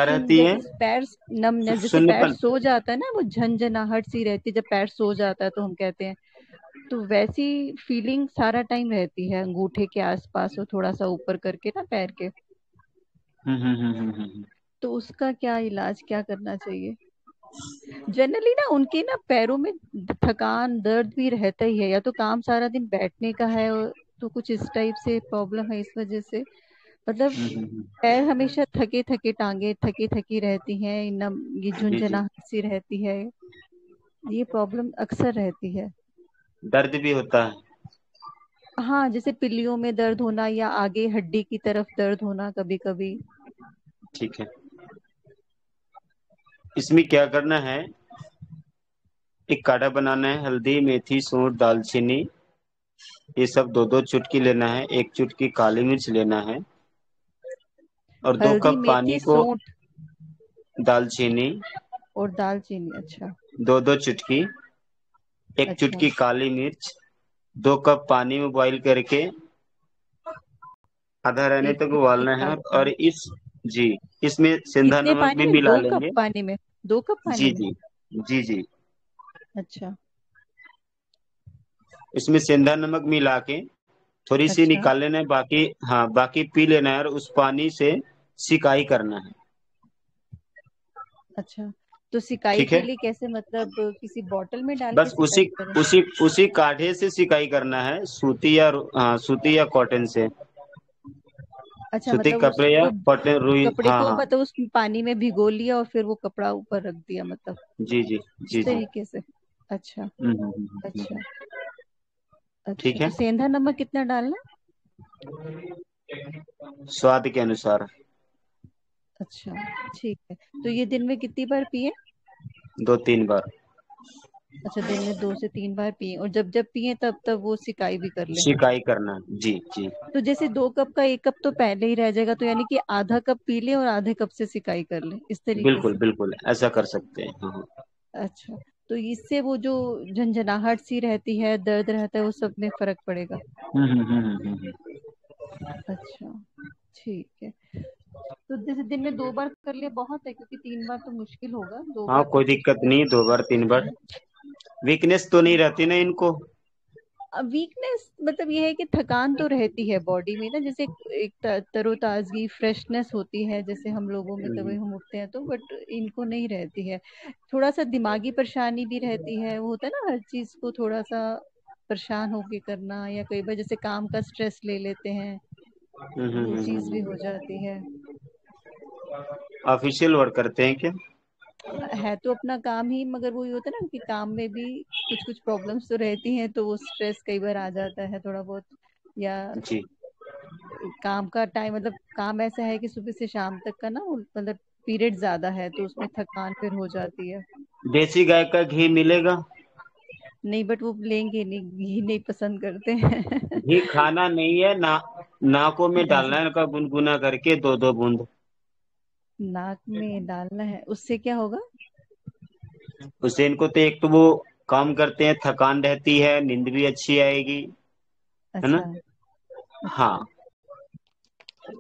रहती है? जैसे पैर नम, जैसे पैर सुन्नपन। सो जाता है ना, वो झंझनाहट सी रहती है जब पैर सो जाता है, तो हम कहते हैं। तो वैसी फीलिंग सारा टाइम रहती है, अंगूठे के आसपास और थोड़ा सा ऊपर करके ना पैर के। हम्म। तो उसका क्या इलाज, क्या करना चाहिए? जनरली ना उनके ना पैरों में थकान दर्द भी रहता ही है, या तो काम सारा दिन बैठने का है तो कुछ इस टाइप से प्रॉब्लम है इस वजह से। मतलब पैर हमेशा थके थके, टांगे थकी थकी रहती हैं, नम ये जी जी। झुंझुनाहट सी रहती है। ये प्रॉब्लम अक्सर रहती है। दर्द भी होता है? हाँ, जैसे पिल्लियों में दर्द होना या आगे हड्डी की तरफ दर्द होना कभी कभी। ठीक है। इसमें क्या करना है, एक काढ़ा बनाना है, हल्दी मेथी सौंठ दालचीनी ये सब दो दो चुटकी लेना है, एक चुटकी काली मिर्च लेना है, और दो हल्दी कप पानी मेथी को। सौंठ दालचीनी और दालचीनी, अच्छा। दो दो चुटकी, एक अच्छा, चुटकी काली मिर्च, 2 कप पानी में बॉईल करके आधा रहने एक तक चुटकी उबालना है। काली और मिर्च। जी, इसमें सेंधा कितने नमक पानी भी में? मिला 2 कप लेंगे। पानी में? 2 कप पानी जी में? जी। जी जी। अच्छा। इसमें सेंधा नमक मिला के थोड़ी सी अच्छा। निकाल लेना है, बाकी हाँ बाकी पी लेना है, और उस पानी से सिकाई करना है। अच्छा, तो सिकाई ठीक के है। लिए कैसे, मतलब किसी बॉटल में डाल के बस उसी सिकाई करें? उसी उसी काढ़े से सिकाई करना है, सूती या हाँ सूती या कॉटन से। अच्छा, सूती मतलब कपड़े या उसको कॉटन रुई, कपड़े हाँ को, हाँ। मतलब उस पानी में भिगो लिया और फिर वो कपड़ा ऊपर रख दिया, मतलब जी जी। इस जी जी। तरीके से। अच्छा। अच्छा। अच्छा, ठीक है। तो सेंधा नमक कितना डालना है? स्वाद के अनुसार। अच्छा, ठीक है। तो ये दिन में कितनी बार पिए? 2-3 बार। अच्छा, दिन में 2 से 3 बार पिए, और जब जब पिए तब तब वो सिकाई भी कर ले। सिकाई करना है। जी जी। तो जैसे 2 कप का 1 कप तो पहले ही रह जाएगा, तो यानी कि आधा कप पी ले और आधे कप से सिकाई कर ले, इस तरीके बिल्कुल से। बिल्कुल ऐसा कर सकते हैं, हाँ हाँ। अच्छा, तो इससे वो जो झंझनाहट सी रहती है, दर्द रहता है, वो सब में फर्क पड़ेगा? अच्छा, ठीक है। तो जैसे दिन में 2 बार कर ले बहुत है, क्योंकि 3 बार तो मुश्किल होगा, दो हाँ बार तो कोई फिर दिक्कत नहीं, 2 बार 3 बार। वीकनेस तो नहीं ठीक। रहती ना इनको? वीकनेस मतलब ये है कि थकान तो रहती है बॉडी में ना, जैसे एक तरोताजगी फ्रेशनेस होती है, जैसे हम लोगों में कभी हम उठते हैं तो, बट इनको नहीं रहती है। थोड़ा सा दिमागी परेशानी भी रहती है, वो होता है ना हर चीज को थोड़ा सा परेशान होके करना, या कई बार जैसे काम का स्ट्रेस ले लेते हैं, वो चीज भी हो जाती है। ऑफिशियल वर्क करते हैं क्या? है तो अपना काम ही, मगर वो ये होता है ना कि काम में भी कुछ कुछ प्रॉब्लम्स तो रहती हैं, तो वो स्ट्रेस कई बार आ जाता है थोड़ा बहुत। या जी। काम का टाइम, मतलब काम ऐसा है कि सुबह से शाम तक का ना मतलब पीरियड ज्यादा है, तो उसमें थकान फिर हो जाती है। देसी गाय का घी मिलेगा? नहीं, बट वो लेंगे नहीं, घी नहीं पसंद करते हैं। घी खाना नहीं है ना, नाकों में डालना अच्छा, है इनका, गुनगुना करके 2-2 बूंद। नाक में डालना है, उससे क्या होगा? उससे इनको तो एक तो वो काम करते हैं, थकान रहती है, नींद भी अच्छी आएगी, है ना? अच्छा। हाँ। अच्छा,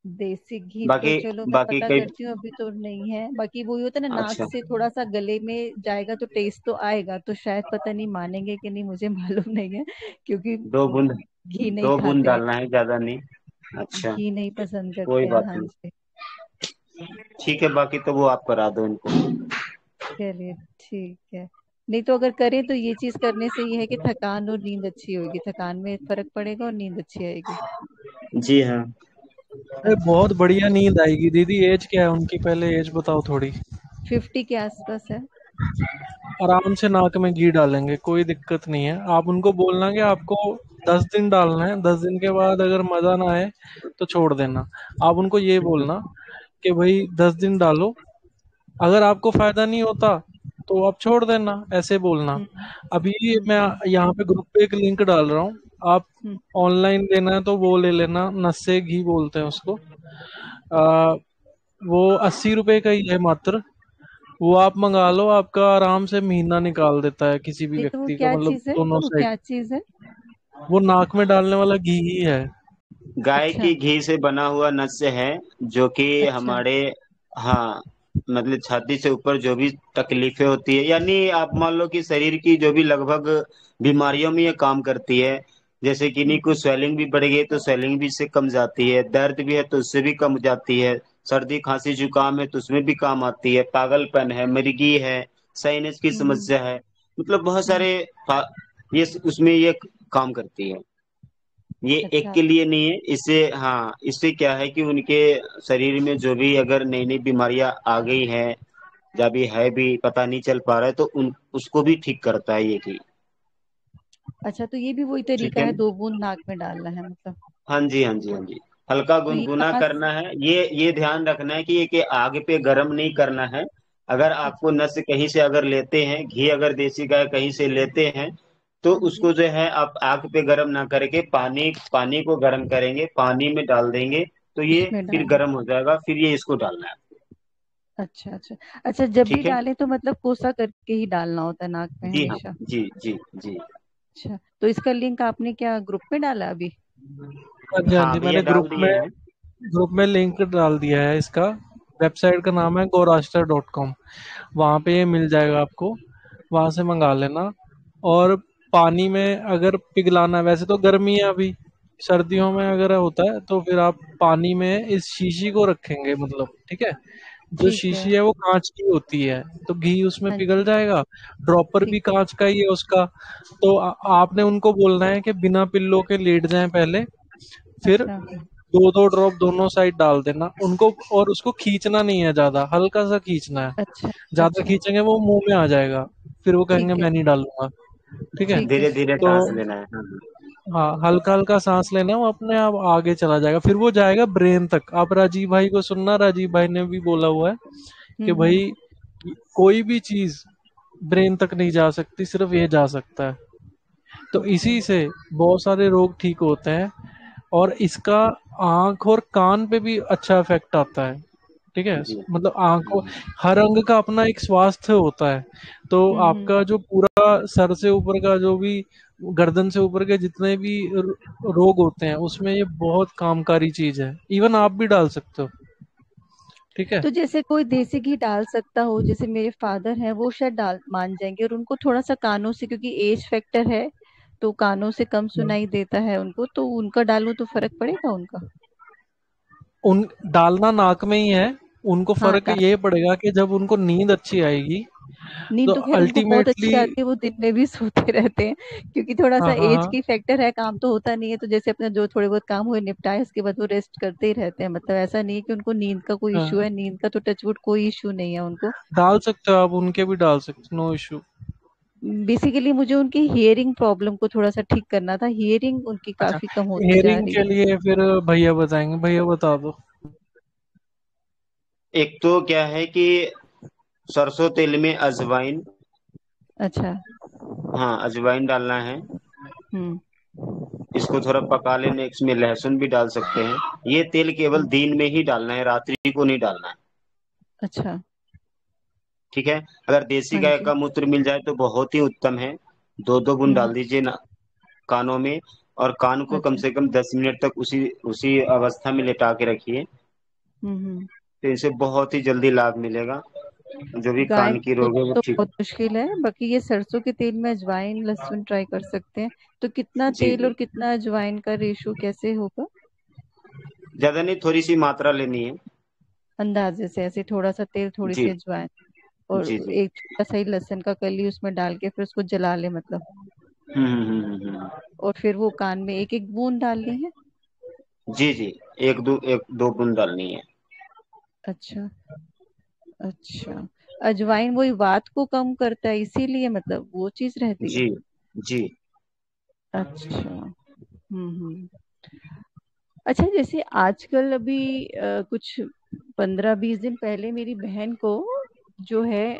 देसी घी तो बाकी चलो मैं बाकी पता कई। करती हूँ, अभी तो नहीं है। बाकी वो ही होता है ना, नाक अच्छा। से थोड़ा सा गले में जाएगा तो टेस्ट तो आएगा, तो शायद पता नहीं मानेंगे कि नहीं, मुझे मालूम नहीं है, क्योंकि 2 बूंद। घी नहीं 2 बूंद खाते हैं, डालना है, ज्यादा नहीं। अच्छा। घी नहीं पसंद कोई करते हैं, बात हाँ नहीं। जी। ठीक है, बाकी तो वो आप करा दो इनको। चलिए, ठीक है। नहीं तो अगर करें तो ये चीज करने से ये है कि थकान और नींद अच्छी होगी, थकान में फर्क पड़ेगा और नींद अच्छी आएगी। जी हाँ। अरे बहुत बढ़िया नींद आएगी दीदी। एज क्या है उनकी, पहले एज बताओ थोड़ी। 50 के आसपास है। आराम से नाक में घी डालेंगे, कोई दिक्कत नहीं है। आप उनको बोलना कि आपको 10 दिन डालना है, 10 दिन के बाद अगर मजा ना आए तो छोड़ देना। आप उनको ये बोलना कि भाई 10 दिन डालो, अगर आपको फायदा नहीं होता तो आप छोड़ देना, ऐसे बोलना। हम्म। अभी हम्म। मैं यहाँ पे ग्रुप पे एक लिंक डाल रहा हूँ, आप हम्म। ऑनलाइन लेना है तो वो ले लेना, नस्से घी बोलते हैं उसको। आ, वो 80 रुपए का ही है मात्र। वो आप मंगा लो, आपका आराम से महीना निकाल देता है किसी भी नहीं तो वो व्यक्ति का, क्या मतलब चीज है, दोनों वो साइड। क्या चीज है? वो नाक में डालने वाला घी ही है। गाय अच्छा। की घी से बना हुआ नस्य है, जो कि अच्छा। हमारे हाँ, मतलब छाती से ऊपर जो भी तकलीफें होती है, यानी आप मान लो कि शरीर की जो भी लगभग बीमारियों में ये काम करती है। जैसे कि नहीं, कुछ स्वेलिंग भी बढ़ गई तो स्वेलिंग भी इससे कम जाती है, दर्द भी है तो उससे भी कम जाती है, सर्दी खांसी जुकाम है तो उसमें भी काम आती है, पागलपन है, मिर्गी है, साइनस की हम्म समस्या है, मतलब बहुत हम्म। सारे ये उसमें ये काम करती है। ये एक अच्छा। के लिए नहीं है, इससे हाँ, इससे क्या है कि उनके शरीर में जो भी अगर नई नई बीमारियां आ गई हैं, या भी है भी पता नहीं चल पा रहा है, तो उन उसको भी ठीक करता है ये घी। अच्छा, तो ये भी वही ठीक तरीका है है, ना? 2 बूंद नाक में डालना है मतलब? हाँ जी, हाँ जी, हाँ जी। हल्का तो ये गुनगुना कहाँ करना है, ये ध्यान रखना है कि ये कि आग पे गर्म नहीं करना है। अगर आपको अच्छा। नस कहीं से अगर लेते हैं घी, अगर देसी गाय कहीं से लेते हैं, तो हाँ जी। उसको जो है आप आग पे गर्म ना करके पानी पानी को गर्म करेंगे, पानी में डाल देंगे, तो ये उसमें फिर डालना। गर्म हो जाएगा, फिर ये इसको डालना है। अच्छा अच्छा। अच्छा, जब भी ठीक है। डालें तो मतलब कोसा करके ही डालना होता है नाक में जी हाँ। हमेशा? जी जी जी। अच्छा, तो इसका लिंक आपने क्या ग्रुप में डाला अभी? हाँ जी, हाँ हाँ जी, भैया, मैंने डाल दिए हैं। ग्रुप में लिंक डाल दिया है इसका। वेबसाइट का नाम है goraster.com। वहाँ पे ये मिल जाएगा आपको, वहाँ से मंगा लेना। और पानी में अगर पिघलाना है, वैसे तो गर्मी है अभी, सर्दियों में अगर होता है तो फिर आप पानी में इस शीशी को रखेंगे, मतलब ठीक है। जो ठीक है। शीशी है वो कांच की होती है, तो घी उसमें हाँ पिघल जी। जाएगा। ड्रॉपर ठीक भी है। कांच का ही है उसका। तो आपने उनको बोलना है कि बिना पिल्लों के लेट जाएं पहले, फिर अच्छा। दो दो ड्रॉप दोनों साइड डाल देना उनको। और उसको खींचना नहीं है, ज्यादा हल्का सा खींचना है। अच्छा ज्यादा अच्छा। खींचेंगे वो मुंह में आ जाएगा, फिर वो कहेंगे ठीक है। मैं नहीं डालूंगा। ठीक है। ठीक है। धीरे धीरे तो सांस लेना है। हाँ हाँ। हाँ, हल्का हल्का सांस लेना, वो अपने आप आगे चला जाएगा, फिर वो जाएगा ब्रेन तक। आप राजीव भाई को सुनना, राजीव भाई ने भी बोला हुआ है कि हम्म। भाई कोई भी चीज ब्रेन तक नहीं जा सकती, सिर्फ ये जा सकता है। तो ओके। इसी से बहुत सारे रोग ठीक होते हैं। और इसका आंख और कान पे भी अच्छा इफेक्ट आता है। ठीक है। जी। मतलब आंखों, हर अंग का अपना एक स्वास्थ्य होता है। तो हम्म। आपका जो पूरा सर से ऊपर का जो भी, गर्दन से ऊपर के जितने भी रोग होते हैं, उसमें ये बहुत कामकारी चीज है। इवन आप भी डाल सकते हो। ठीक है। तो जैसे कोई देसी घी डाल सकता हो, जैसे मेरे फादर हैं वो शायद डाल मान जाएंगे, और उनको थोड़ा सा कानों से, क्योंकि एज फैक्टर है तो कानों से कम सुनाई देता है उनको, तो उनका डालूं तो फर्क पड़ेगा उनका? उन डालना नाक में ही है। उनको हाँ, फर्क ये पड़ेगा कि जब उनको नींद अच्छी आएगी, नींद तो तो खैर उनको बहुत अल्टीमेटली। अच्छी आती है, वो दिन में भी सोते रहते हैं, क्योंकि थोड़ा सा हाँ हाँ एज हाँ की फैक्टर है, काम तो होता नहीं है, तो जैसे अपना जो थोड़े बहुत काम हुए निपटाए उसके बाद वो रेस्ट करते ही रहते हैं, मतलब ऐसा नहीं है कि उनको नींद का कोई इशू हाँ। है, नींद का तो टचवुड कोई इशू नहीं है उनको। डाल सकते हो आप, उनके भी डाल सकते हो, नो इशू। बेसिकली मुझे उनकी हियरिंग प्रॉब्लम को थोड़ा सा ठीक करना था, हियरिंग उनकी अच्छा, काफी कम होती जा हेयरिंग रही के है। लिए फिर भैया बताएंगे, भैया बता दो। एक तो क्या है कि सरसों तेल में अजवाइन, अच्छा। हाँ अजवाइन डालना है। हम्म इसको थोड़ा पका लेने, इसमें लहसुन भी डाल सकते हैं। ये तेल केवल हम्म। दिन में ही डालना है, रात्रि को नहीं डालना है। अच्छा। ठीक है। अगर देसी हाँ गाय जी। का मूत्र मिल जाए तो बहुत ही उत्तम है। दो दो बूंद हम्म। डाल दीजिए ना, कानों में। और कान को कम अच्छा। से कम 10 मिनट तक उसी उसी अवस्था में लेटा के रखिए। हम्म। तो इसे बहुत ही जल्दी लाभ मिलेगा, जो भी गाय कान की का दूध रोग है वो तो ठीक। बहुत मुश्किल है, बाकी ये सरसों के तेल में अजवाइन लहसुन ट्राई कर सकते हैं। तो कितना जी तेल जी। और कितना अजवाइन का रेशो कैसे होगा? ज्यादा नहीं, थोड़ी सी मात्रा लेनी है। अंदाजे से ऐसे, थोड़ा सा तेल थोड़ी जी सी अजवाइन, जी और जी। एक छोटा सा ही लहसुन का कली उसमें डाल के फिर उसको जला ले मतलब? हम्म। और फिर वो कान में एक एक बूंद डालनी है? जी जी। एक दो बूंद डालनी है। अच्छा अच्छा। अजवाइन वही वात को कम करता है इसीलिए, मतलब वो चीज रहती है? जी जी। अच्छा। हम्म। अच्छा, जैसे आजकल अभी कुछ 15-20 दिन पहले मेरी बहन को जो है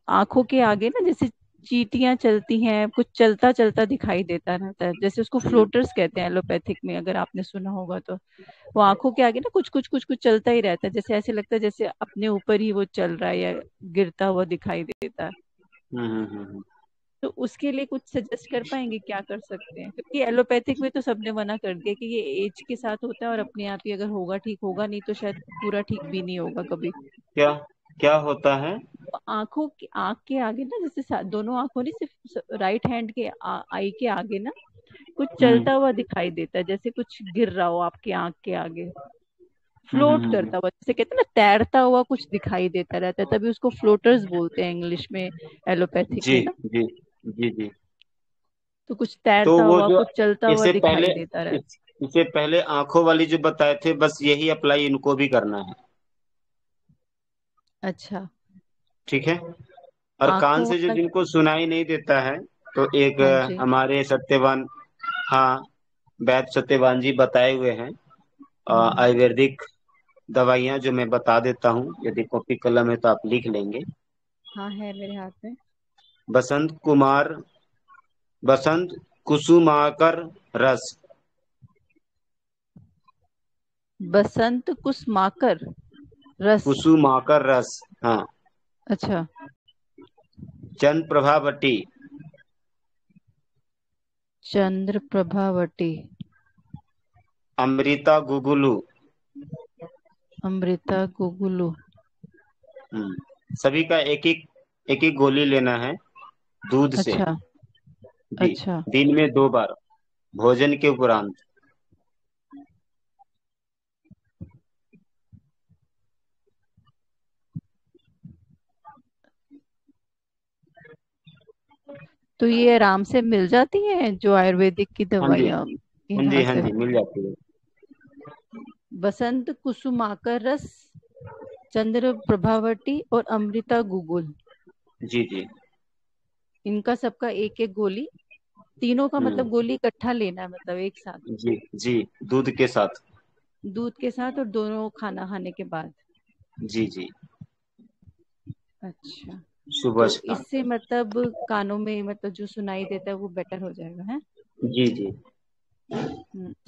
आंखों के आगे ना, जैसे चींटियां चलती हैं, कुछ चलता चलता दिखाई देता रहता है, जैसे उसको हम्म। फ्लोटर्स कहते हैं एलोपैथिक में, अगर आपने सुना होगा तो। वो आंखों के आगे ना कुछ कुछ कुछ कुछ चलता ही रहता है, जैसे ऐसे लगता है जैसे अपने ऊपर ही वो चल रहा है या गिरता हुआ दिखाई देता है। हम्म। तो उसके लिए कुछ सजेस्ट कर पाएंगे, क्या कर सकते हैं? क्योंकि एलोपैथिक में तो सबने मना कर दिया कि ये एज के साथ होता है और अपने आप ही अगर होगा ठीक होगा, नहीं तो शायद पूरा ठीक भी नहीं होगा कभी। क्या क्या होता है? आंखों की, आंख के आगे ना, जैसे दोनों आंखों नहीं, सिर्फ राइट हैंड के आई के आगे ना कुछ हम्म चलता हुआ दिखाई देता है, जैसे कुछ गिर रहा हो आपके आंख के आगे, हम्म फ्लोट हम्म, हम्म। करता हुआ, जैसे कहते हैं ना तैरता हुआ कुछ दिखाई देता रहता है, तभी उसको फ्लोटर्स बोलते हैं इंग्लिश में, एलोपैथिक जी में ना। जी जी जी। तो कुछ तो तैरता वो हुआ, जो कुछ चलता हुआ इससे पहले दिखाई देता रहता इससे पहले आंखों वाली जो बताए थे, बस यही अप्लाई इनको भी करना है। है। अच्छा। ठीक है। और कान आंखों से जो वाला। जिनको सुनाई नहीं देता है, तो एक हाँ जी। हमारे सत्यवान, हाँ, वैद्य सत्यवान जी बताए हुए हैं हम्म। आयुर्वेदिक दवाइयाँ, जो मैं बता देता हूँ, यदि कॉपी कलम है तो आप लिख लेंगे। हाँ है मेरे हाथ में। बसंत कुमार, बसंत कुसुमाकर रस। बसंत कुसमाकर रस। कुसुमाकर रस, हाँ। अच्छा। चंद प्रभावती। चंद्र प्रभावती। अमृता गुगुलू। अमृता गुगुलू। सभी का एक एक गोली लेना है, दूध से। अच्छा। जी। अच्छा। दिन में 2 बार, भोजन के उपरांत। तो ये आराम से मिल जाती हैं जो आयुर्वेदिक की हाँ जी, दवाइयाँ हाँ जी, यहाँ हाँ से? जी, मिल जाती है। बसंत कुसुमाकर रस, चंद्र प्रभावती और अमृता गुगुल, जी जी। इनका सबका एक एक गोली, तीनों का हम्म। मतलब गोली इकट्ठा लेना है, मतलब एक साथ, जी जी, दूध के साथ। दूध के साथ और दोनों खाना खाने के बाद? जी जी। अच्छा। सुबह तो शाम। इससे मतलब कानों में मतलब जो सुनाई देता है वो बेटर हो जाएगा है? जी जी।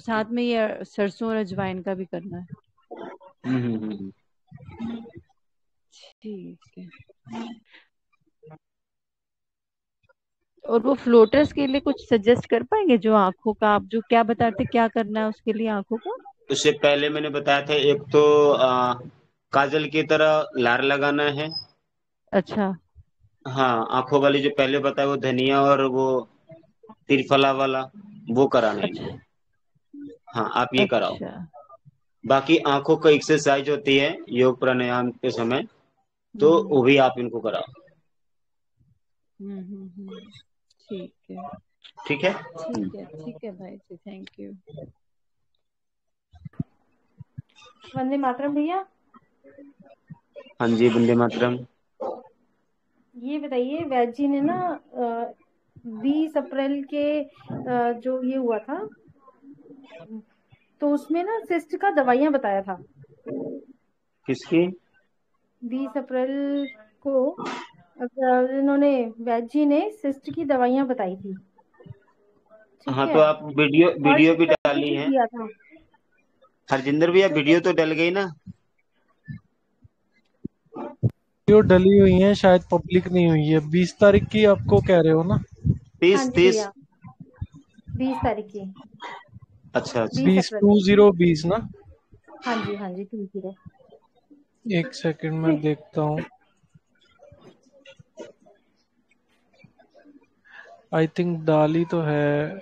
साथ में ये सरसों और अजवाइन का भी करना है? हम्म। ठीक है। और वो फ्लोटर्स के लिए कुछ सजेस्ट कर पाएंगे, जो आंखों का आप जो क्या बता रहे थे, क्या करना है उसके लिए आंखों का? उससे पहले मैंने बताया था, एक तो काजल की तरह लार लगाना है। अच्छा। हाँ, आंखों वाली जो पहले बताया, वो धनिया और वो त्रिफला वाला, वो कराना है अच्छा। इनको। हाँ, आप ये कराओ। अच्छा। बाकी आंखों का एक्सरसाइज होती है योग प्राणायाम के समय, तो हम्म। वो भी आप इनको कराओ। ठीक है। ठीक है। ठीक है भाई जी, थैंक यू। वंदे मातरम भैया। हाँ जी, वंदे मातरम। ये बताइए, वैद जी ने ना 20 अप्रैल के जो ये हुआ था, तो उसमें ना सिस्ट का दवाइयां बताया था। किसकी? 20 अप्रैल को इन्होंने, वैद जी ने सिस्ट की दवाइयां बताई थी। ठीक हाँ, है। तो आप वीडियो और वीडियो भी सर्दी डाली भी है। दिया था। हरजिंदर भैया, तो वीडियो तो डल गई ना? वीडियो डली हुई है, शायद पब्लिक नहीं हुई है। 20 तारीख की आपको कह रहे हो ना? हाँ तीस जी तीस भैया, 20 तारीख की। अच्छा अच्छा। बीस 20 अप्रैल 2020 ना? हाँ जी, हाँ जी, 20। एक सेकंड में देखता हूँ। आई थिंक डाली तो है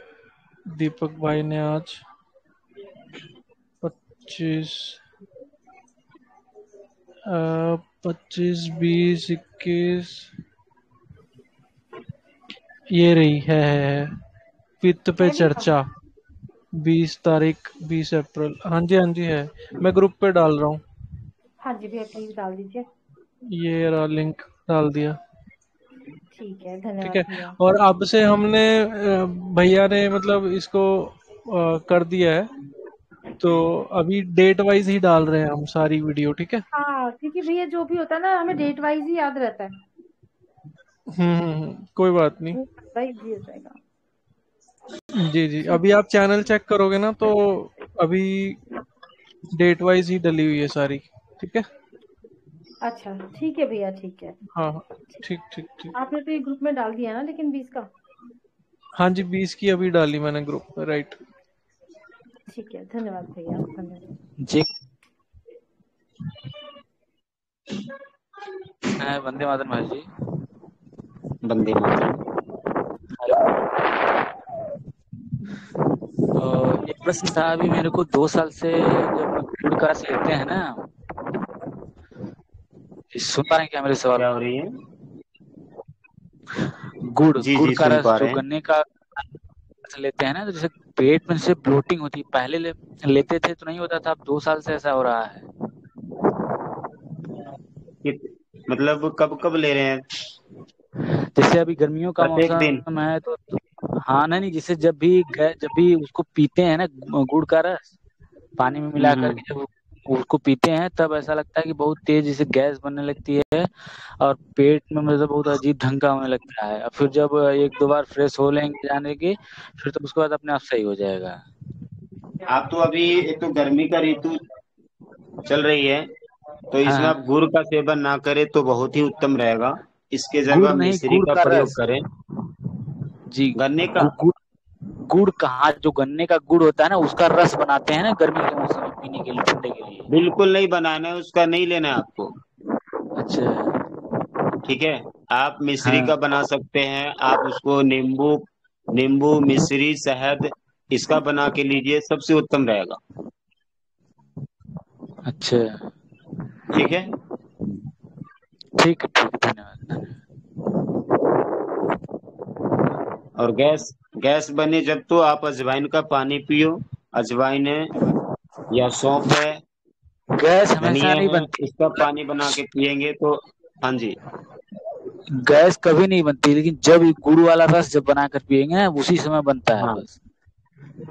दीपक भाई ने आज। 25 25 20 21, ये रही है पित्त पे है भैया। चर्चा। 20 तारीख, 20 अप्रैल, हाँ जी हाँ जी है। मैं ग्रुप पे डाल रहा हूँ। हाँ जी भैया, प्लीज डाल दीजिए। ये रहा, लिंक डाल दिया। ठीक है, ठीक धन्यवाद है। भैया। और अब से हमने भैया ने मतलब इसको कर दिया है, तो अभी डेट वाइज ही डाल रहे हैं हम सारी वीडियो। ठीक है। हाँ, क्योंकि भैया जो भी होता है ना, हमें डेट वाइज ही याद रहता है। कोई बात नहीं। वो पता इजी हो जाएगा। जी जी, ठीक अभी आप चैनल चेक करोगे ना, तो अभी डेट वाइज ही डली हुई है सारी। ठीक है। अच्छा ठीक है भैया, ठीक है। हाँ हाँ, ठीक ठीक ठीक। आपने तो ये ग्रुप में डाल दिया ना लेकिन 20 का। हाँ जी, 20 की अभी डाली मैंने ग्रुप में, राइट। ठीक है, धन्यवाद भैया, धन्यवाद। जी है वंदे मातरम भाई जी। वंदे मातरम। एक प्रश्न था अभी मेरे को, 2 साल से जब गुड़ का रस लेते हैं ना, सुन पा रहे हैं क्या मेरे सवाल क्या को? हो रही है? गुड़ जी गुड़ जी, का सुन रस पा जो रहे हैं। गन्ने का रस लेते हैं ना, तो जैसे पेट में से ब्लोटिंग होती है, पहले लेते थे तो नहीं होता था, अब 2 साल से ऐसा हो रहा है। मतलब कब कब ले रहे हैं? जैसे अभी गर्मियों का प्रत्येक दिन? मौसम है तो हाँ, नहीं नहीं, जैसे जब भी उसको पीते हैं ना, गुड़ का रस पानी में मिला हम्म। करके जब उसको पीते हैं, तब ऐसा लगता है कि बहुत तेज जैसे गैस बनने लगती है, और पेट में मतलब बहुत अजीब ढंग का होने लगता है। और फिर जब 1-2 बार फ्रेश हो लेंगे जाने की, फिर तो उसके बाद अपने आप सही हो जाएगा। आप तो अभी, एक तो गर्मी का ऋतु चल रही है, तो हाँ इसमें आप हाँ। गुड़ का सेवन ना करें तो बहुत ही उत्तम रहेगा। इसके गुड़ जगह नहीं, मिश्री गुड़ का का प्रयोग रस करें। जी। गन्ने का? गुड़ गुड़ गुड़ कहाँ, जो गन्ने का गुड़ होता है ना, उसका रस बनाते हैं ना गर्मी के मौसम में पीने के लिए, ठंडे के लिए। बिल्कुल नहीं बनाना है, उसका नहीं लेना है आपको। अच्छा। ठीक है। आप मिश्री हाँ। का बना सकते हैं, आप उसको नींबू नींबू मिश्री शहद इसका बना के लीजिए, सबसे उत्तम रहेगा। अच्छा ठीक है। ठीक है, ठीक है, धन्यवाद। और गैस गैस बने जब, तो आप अजवाइन का पानी पियो। अजवाइन है या सौंफ है, गैस हमेशा धनिया नहीं है, बनती, इसका पानी बना के पियेंगे तो। हाँ जी। गैस कभी नहीं बनती, लेकिन जब ये गुड़ वाला रस जब बनाकर पियेंगे ना, उसी समय बनता है हाँ। बस।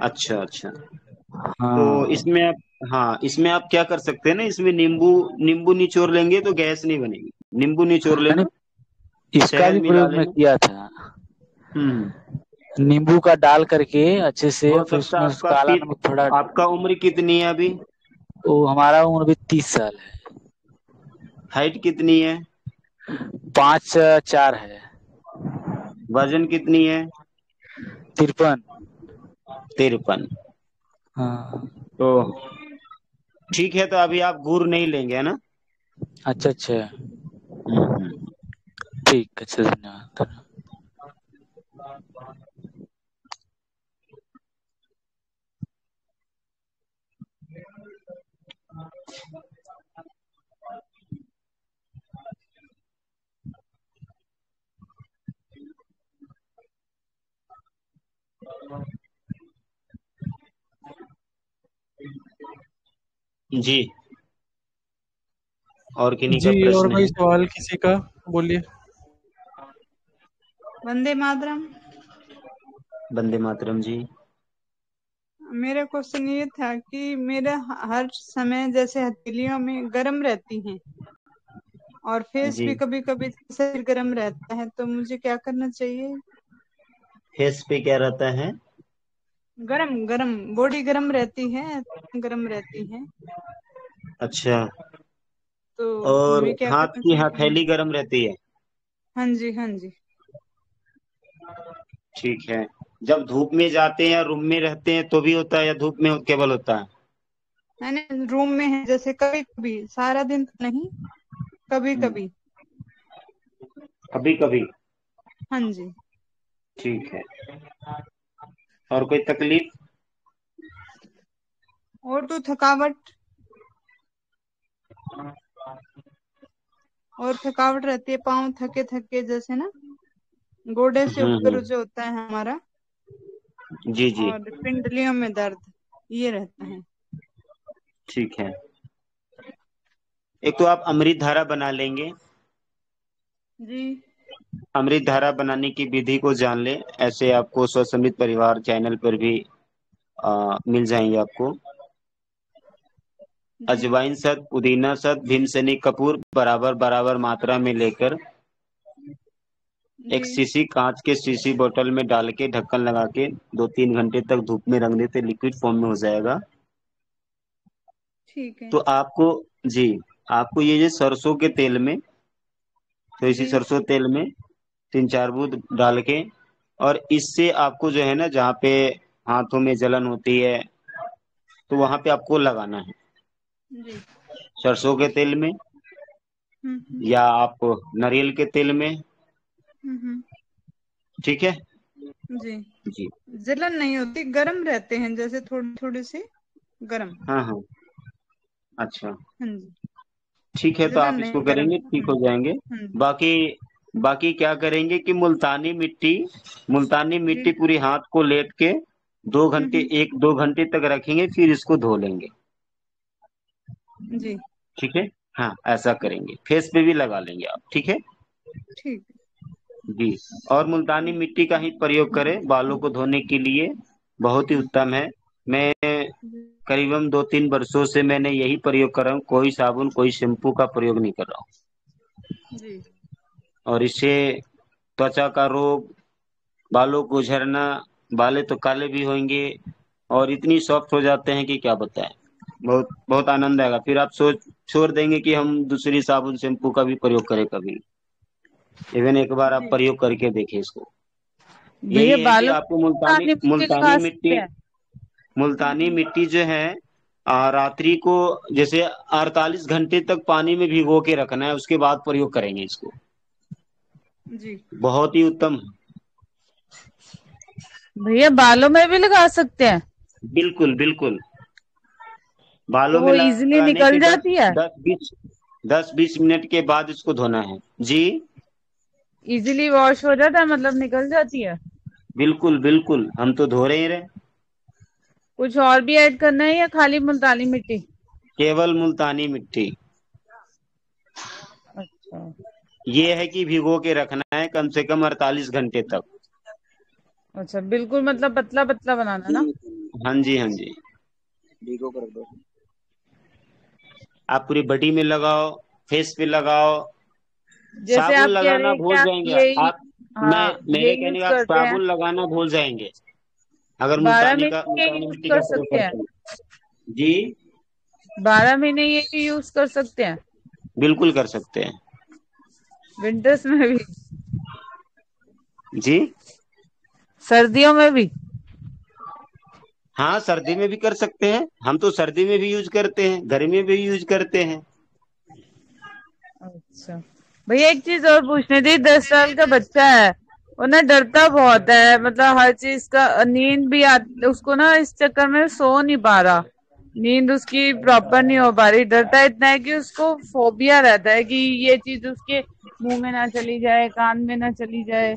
अच्छा अच्छा। तो हाँ। इसमें आप, हाँ, इसमें आप क्या कर सकते हैं ना, इसमें नींबू नींबू निचोड़ लेंगे तो गैस नहीं बनेगी। नींबू निचोड़ हाँ, लेना, नहीं, इसका शहद भी मिला प्रयोग मैं लेना। किया था। हम्म। नींबू का डाल करके अच्छे से, हो फिर सकता है उसमें आपका काला फिर, नमक थोड़ा। आपका उम्र कितनी है अभी? तो हमारा उम्र भी 30 साल है। हाइट कितनी है? 5'4" है। वजन कितनी है? 53। 53। हाँ। तो ठीक है, तो अभी आप गुड़ नहीं लेंगे, है ना? अच्छा अच्छा। हम्म। ठीक, अच्छा, धन्यवाद। जी। और किन्हीं का जी, और प्रश्न कोई है? सवाल किसी का? बोलिए। वंदे मातरम। वंदे मातरम जी। मेरा क्वेश्चन ये था कि मेरा हर समय जैसे हथेलियों में गर्म रहती हैं, और फेस जी। भी कभी कभी जैसे गर्म रहता है, तो मुझे क्या करना चाहिए? फेस पे क्या रहता है? गरम गरम, बॉडी गरम रहती है, गरम रहती है, अच्छा। तो और हमें क्या हाथ करना की चाहिए? हथेली गर्म रहती है? हाँ जी, हाँ जी। ठीक है। जब धूप में जाते हैं या रूम में रहते हैं तो भी होता है, या धूप में केवल होता है? मैंने रूम में है, जैसे कभी कभी, सारा दिन तो नहीं, कभी कभी। कभी कभी। हाँ जी। ठीक है। और कोई तकलीफ? और तो थकावट, और थकावट रहती है, पाँव थके थके जैसे ना, गोडे से ऊपर जो होता है हमारा, जी जी। और पिंडलियों में दर्द, ये रहता है। ठीक है। एक तो आप अमृत धारा बना लेंगे। जी। अमृत धारा बनाने की विधि को जान ले, ऐसे आपको स्वसमित परिवार चैनल पर भी मिल जाएंगे आपको। जी। अजवाइन शत, पुदीना शत, भीमसेनी कपूर बराबर बराबर मात्रा में लेकर जी। एक शीशी, कांच के शीशी बोतल में डाल के ढक्कन लगा के 2-3 घंटे तक धूप में रख देते, लिक्विड फॉर्म में हो जाएगा। ठीक है। तो आपको, जी, आपको ये सरसों के तेल में, तो इसी जी सरसों तेल में 3-4 बूंद डाल के, और इससे आपको जो है ना, जहाँ पे हाथों में जलन होती है, तो वहां पे आपको लगाना है जी। सरसों के तेल में, हम्म या आप नारियल के तेल में। हम्म। ठीक है जी। जी। जलन नहीं होती, गर्म रहते हैं जैसे थोड़ी थोड़ी सी गर्म। हाँ हाँ, अच्छा हाँ जी। ठीक है, तो जलन आप इसको नहीं, गर्म। करेंगे ठीक हो जाएंगे। जी। बाकी बाकी क्या करेंगे कि मुल्तानी जी। मिट्टी पूरी हाथ को लेट के 2 घंटे, हम्म। 1-2 घंटे तक रखेंगे, फिर इसको धो लेंगे। जी। ठीक है, हाँ ऐसा करेंगे, फेस पे भी लगा लेंगे आप। ठीक है ठीक जी। और मुल्तानी मिट्टी का ही प्रयोग करें बालों को धोने के लिए, बहुत ही उत्तम है। मैं है। करीबन 2-3 वर्षों से मैंने यही प्रयोग कर रहा हूँ, कोई साबुन कोई शैम्पू का प्रयोग नहीं कर रहा जी। हूँ। और इससे त्वचा का रोग, बालों को झड़ना, बालें तो काले भी होंगे और इतनी सॉफ्ट हो जाते हैं कि क्या बताएं। बहुत बहुत आनंद आएगा, फिर आप सोच छोड़ देंगे कि हम दूसरी साबुन शैम्पू का भी प्रयोग करें कभी। इवन एक बार आप जी। प्रयोग करके देखिए इसको। भैया यही है कि बालों आपको में मुल्तानी मिट्टी लगा सकते हैं? मुल्तानी मिट्टी जो है, रात्रि को जैसे 48 घंटे तक पानी में भिगो के रखना है, उसके बाद प्रयोग करेंगे इसको। जी। बहुत ही उत्तम है। भैया बालों में भी लगा सकते हैं? बिल्कुल बिल्कुल, तो बालों में वो इजीली लगाने निकल के दस जाती है? दस बीस 10-20 मिनट के बाद इसको धोना है जी। इजीली वॉश हो जाता है, मतलब निकल जाती है? बिल्कुल बिल्कुल, हम तो धो रहे ही रहे। कुछ और भी ऐड करना है या खाली मुल्तानी मिट्टी? केवल मुल्तानी मिट्टी। अच्छा। ये है कि भिगो के रखना है कम से कम 48 घंटे तक। अच्छा, बिल्कुल मतलब पतला पतला बनाना ना? हाँ जी हाँ जी, भिगो कर रख दो। आप पूरी बॉडी में लगाओ, फेस पे लगाओ। जैसे साबुन आप कह रहे लगाना हैं कि भूल आप जाएंगे ये, आप। मैं हाँ ये मेरे कहने यूज का, आप करते हैं? साबुन लगाना भूल जाएंगे अगर 12 महीने ये मुल्तानी यूज मिट्टी कर का प्रयोग सकते हैं? करते हैं जी। 12 महीने ये यूज कर सकते हैं? बिल्कुल कर सकते हैं विंटर्स में भी? जी। सर्दियों में भी? हाँ, सर्दी में भी कर सकते हैं, हम तो सर्दी में भी यूज करते हैं, गर्मी में भी यूज करते हैं। अच्छा भैया, एक चीज और पूछनी थी। 10 साल का बच्चा है, वो ना डरता बहुत है, मतलब हर चीज का, नींद भी आती उसको ना, इस चक्कर में सो नहीं पा रहा, नींद उसकी प्रॉपर नहीं हो पा रही। डरता इतना है कि उसको फोबिया रहता है कि ये चीज उसके मुंह में ना चली जाए, कान में ना चली जाए,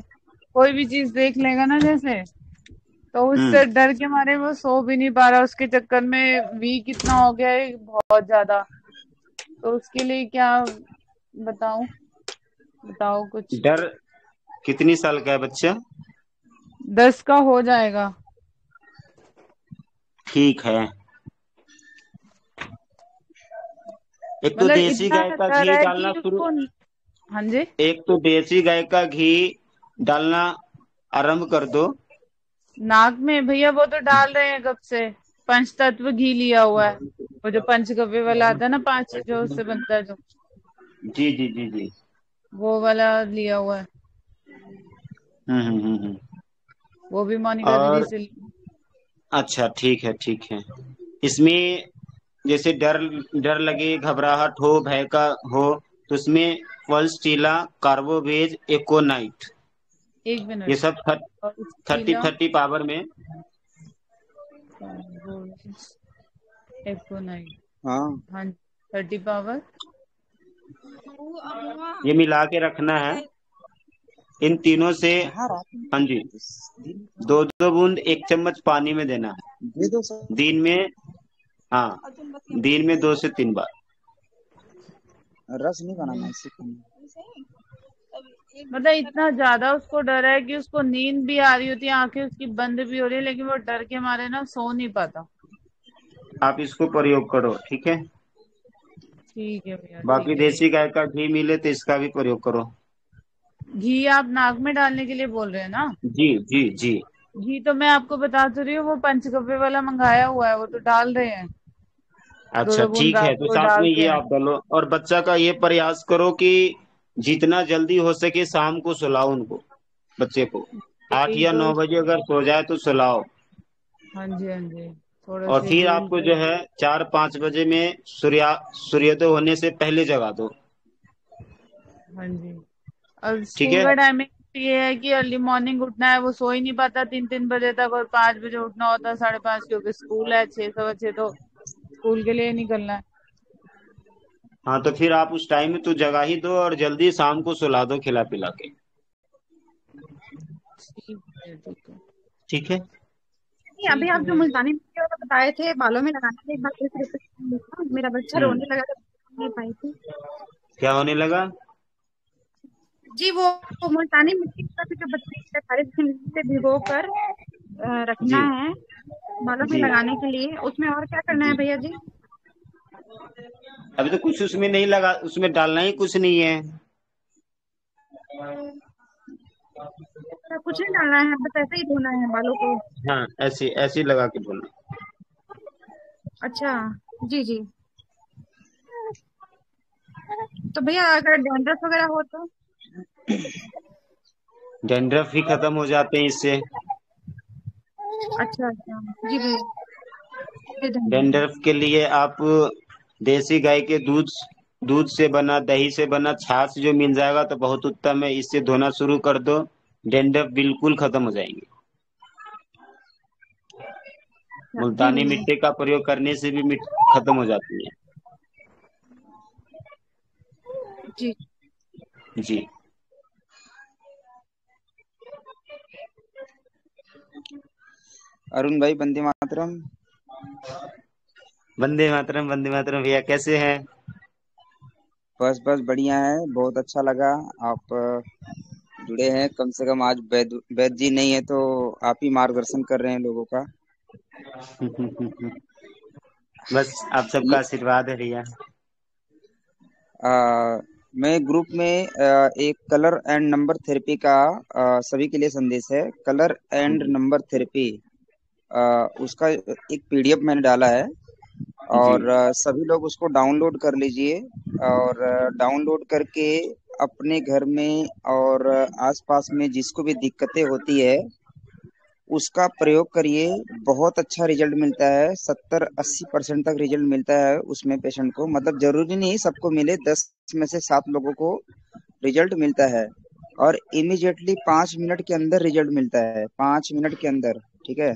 कोई भी चीज देख लेगा ना जैसे, तो हम्म। उससे डर के मारे वो सो भी नहीं पा रहा। उसके चक्कर में वीक इतना हो गया है बहुत ज्यादा। तो उसके लिए क्या बताऊं, बताओ कुछ। डर, कितनी साल का है बच्चा? 10 का हो जाएगा। ठीक है, एक तो मतलब देसी इतना गाय का डर घी है डालना कि शुरू उसको। हाँ जी। एक तो देसी गाय का घी डालना आरंभ कर दो। नाक में भैया वो तो डाल रहे हैं कब से, पंचतत्व घी लिया हुआ है, वो जो पंचगव्य वाला आता है ना, 5 जो उससे बनता है जो, जी जी जी जी। वो वाला लिया हुआ है। हम्म। वो भी मोनिका दीदी और से अच्छा, ठीक है ठीक है। इसमें जैसे डर डर लगे, घबराहट हो, भय का हो, तो उसमें पल्स चीला, कार्बोवेज, एकोनाइट, 1 मिनट। ये सब और 30 स्टीला, 30 पावर में। एकोनाइट, हाँ, हाँ 30 पावर। ये मिला के रखना है इन तीनों से। हाँ जी, 2-2 बूंद 1 चम्मच पानी में देना है दिन में। हाँ, दिन में 2 से 3 बार। रस नहीं बनाना इससे। मतलब इतना ज्यादा उसको डर है कि उसको नींद भी आ रही होती है, आंखें उसकी बंद भी हो रही है, लेकिन वो डर के मारे ना सो नहीं पाता। आप इसको प्रयोग करो, ठीक है। ठीक है भैया, बाकी ठीक है। देसी गाय का घी मिले तो इसका भी प्रयोग करो। घी आप नाक में डालने के लिए बोल रहे हैं ना? जी जी जी। घी तो मैं आपको बता तो रही हूँ, वो पंचगव्य वाला मंगाया हुआ है, वो तो डाल रहे हैं। दो अच्छा दो बूंद ठीक है, रात तो को साथ में डाल ये के। आप डालो, और बच्चा का ये प्रयास करो कि जितना जल्दी हो सके शाम को सुलाओ उनको, बच्चे को आठ यही या तो 9 बजे अगर सो जाए तो सुलाओ। हाँ जी हाँ जी, थोड़ा और फिर शेड्यूल आपको पे। जो है 4-5 बजे में सूर्योदय होने से पहले जगा दो। हाँ जी। और ठीक स्कूल है। का टाइमिंग ये है कि अर्ली मॉर्निंग उठना है, वो सो ही नहीं पाता 3-3 बजे तक, और 5 बजे उठना होता है, 5:30, क्योंकि स्कूल है 6, 6:15 तो स्कूल के लिए निकलना है। हाँ तो फिर आप उस टाइम में तो जगा ही दो और जल्दी शाम को सुला दो खिला पिला के। ठीक है ठीक है। ठीक है। नहीं, अभी ठीक है आप जो भैया। मुल्तानी मिट्टी वाला बताए थे बालों में लगाने के लिए, एक बार फिर से रिपीट कर दीजिएगा। मेरा बच्चा हम्म। रोने लगा था, नहीं पाई थी। क्या होने लगा? जी वो मुल्तानी मिट्टी का भी जो बताइए 48 घंटे से भिगो कर रखना जी है बालों में जी लगाने के लिए, उसमें और क्या करना है जी। भैया जी? अभी तो कुछ उसमें नहीं लगा, उसमें डालना ही कुछ नहीं है। अच्छा, कुछ नहीं डालना है, बस ऐसे ही धोना है बालों को? हाँ ऐसे ऐसे लगा के धोना। अच्छा, जी जी। तो भैया अगर डैंड्रफ वगैरह हो तो? डैंड्रफ भी खत्म हो जाते हैं इससे। अच्छा अच्छा, जी भैया, जी धन्यवाद। डैंड्रफ के लिए आप देसी गाय के दूध दूध से बना, दही से बना छाछ जो मिल जाएगा तो बहुत उत्तम है, इससे धोना शुरू कर दो, डैंड्रफ बिल्कुल खत्म हो जाएंगे। अच्छा, जी मुल्तानी भैया। मिट्टी का प्रयोग करने से भी खत्म हो जाती है। जी। जी। अरुण भाई, वंदे मातरम। वंदे मातरम, वंदे मातरम भैया, कैसे हैं? बस बस बढ़िया है, बहुत अच्छा लगा आप जुड़े हैं। कम से कम आज वैद जी नहीं है तो आप ही मार्गदर्शन कर रहे हैं लोगों का। बस आप सबका ये आशीर्वाद है भैया। मैं ग्रुप में एक कलर एंड नंबर थेरेपी का सभी के लिए संदेश है। Colour and G number therapy उसका एक पीडीएफ मैंने डाला है, जी और सभी लोग उसको डाउनलोड कर लीजिए। और डाउनलोड करके अपने घर में और आसपास में जिसको भी दिक्कतें होती है उसका प्रयोग करिए। बहुत अच्छा रिजल्ट मिलता है, 70-80% तक रिजल्ट मिलता है उसमें पेशेंट को। मतलब जरूरी नहीं सबको मिले, 10 में से 7 लोगों को रिजल्ट मिलता है। और इमीडिएटली 5 मिनट के अंदर रिजल्ट मिलता है, 5 मिनट के अंदर। ठीक है।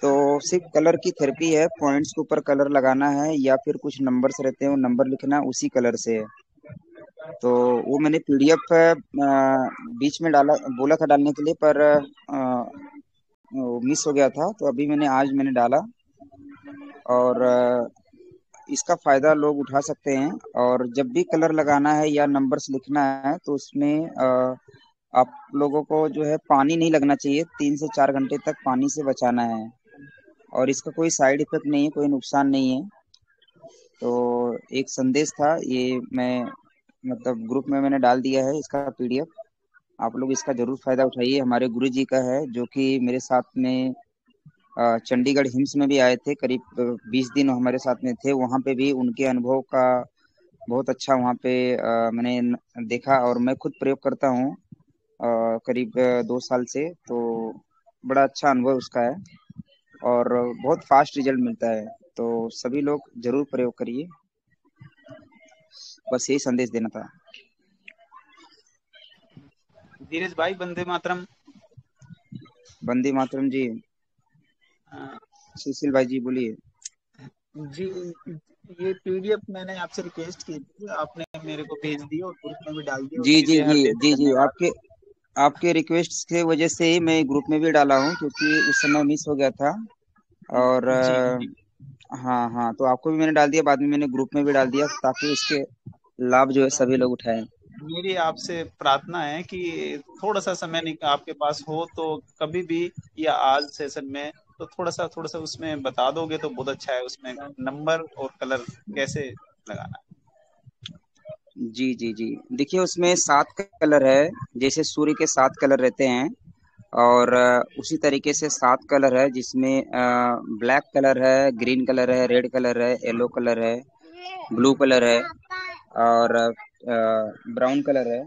तो सिर्फ कलर की थेरेपी है, पॉइंट्स के ऊपर कलर लगाना है या फिर कुछ नंबर्स रहते हैं वो नंबर लिखना है, उसी कलर से है। तो वो मैंने पीडीएफ बीच में डाला, बोला था डालने के लिए, पर वो मिस हो गया था, तो अभी आज मैंने डाला। और इसका फायदा लोग उठा सकते हैं। और जब भी कलर लगाना है या नंबर्स लिखना है तो उसमें आप लोगों को जो है पानी नहीं लगना चाहिए, 3 से 4 घंटे तक पानी से बचाना है। और इसका कोई साइड इफेक्ट नहीं है, कोई नुकसान नहीं है। तो एक संदेश था ये, मैं मतलब ग्रुप में मैंने डाल दिया है इसका पीडीएफ। आप लोग इसका जरूर फायदा उठाइए। हमारे गुरु जी का है जो कि मेरे साथ में चंडीगढ़ हिम्स में भी आए थे, करीब 20 दिन हमारे साथ में थे। वहाँ पे भी उनके अनुभव का बहुत अच्छा वहाँ पे मैंने देखा, और मैं खुद प्रयोग करता हूँ करीब 2 साल से। तो बड़ा अच्छा अनुभव उसका है और बहुत फास्ट रिजल्ट मिलता है। तो सभी लोग जरूर प्रयोग करिए। बस यही संदेश देना था। धीरज भाई, वंदे मातरम। वंदे मातरम जी। अ, सुशील भाई जी बोलिए। जी, ये पीडीएफ मैंने आपसे रिक्वेस्ट की थी, आपने मेरे को भेज दी और ग्रुप में भी डाल दी, जी उसके जी लिए जी हृदय जी से जी, धन्यवाद। आपके आपके रिक्वेस्ट के वजह से ही मैं ग्रुप में भी डाला हूँ, क्योंकि उस समय मिस हो गया था। और जी जी। हाँ हाँ, तो आपको भी मैंने डाल दिया, बाद में मैंने ग्रुप में भी डाल दिया, ताकि उसके लाभ जो है सभी लोग उठाएं। मेरी आपसे प्रार्थना है कि थोड़ा सा समय आपके पास हो तो कभी भी, या आज सेशन में, तो थोड़ा सा उसमें बता दोगे तो बहुत अच्छा है, उसमें नंबर और कलर कैसे लगाना है। जी जी जी, देखिए उसमें 7 कलर है, जैसे सूर्य के 7 कलर रहते हैं। और उसी तरीके से 7 कलर है, जिसमें ब्लैक कलर है, ग्रीन कलर है, रेड कलर है, येलो कलर है, ब्लू कलर है और ब्राउन कलर है।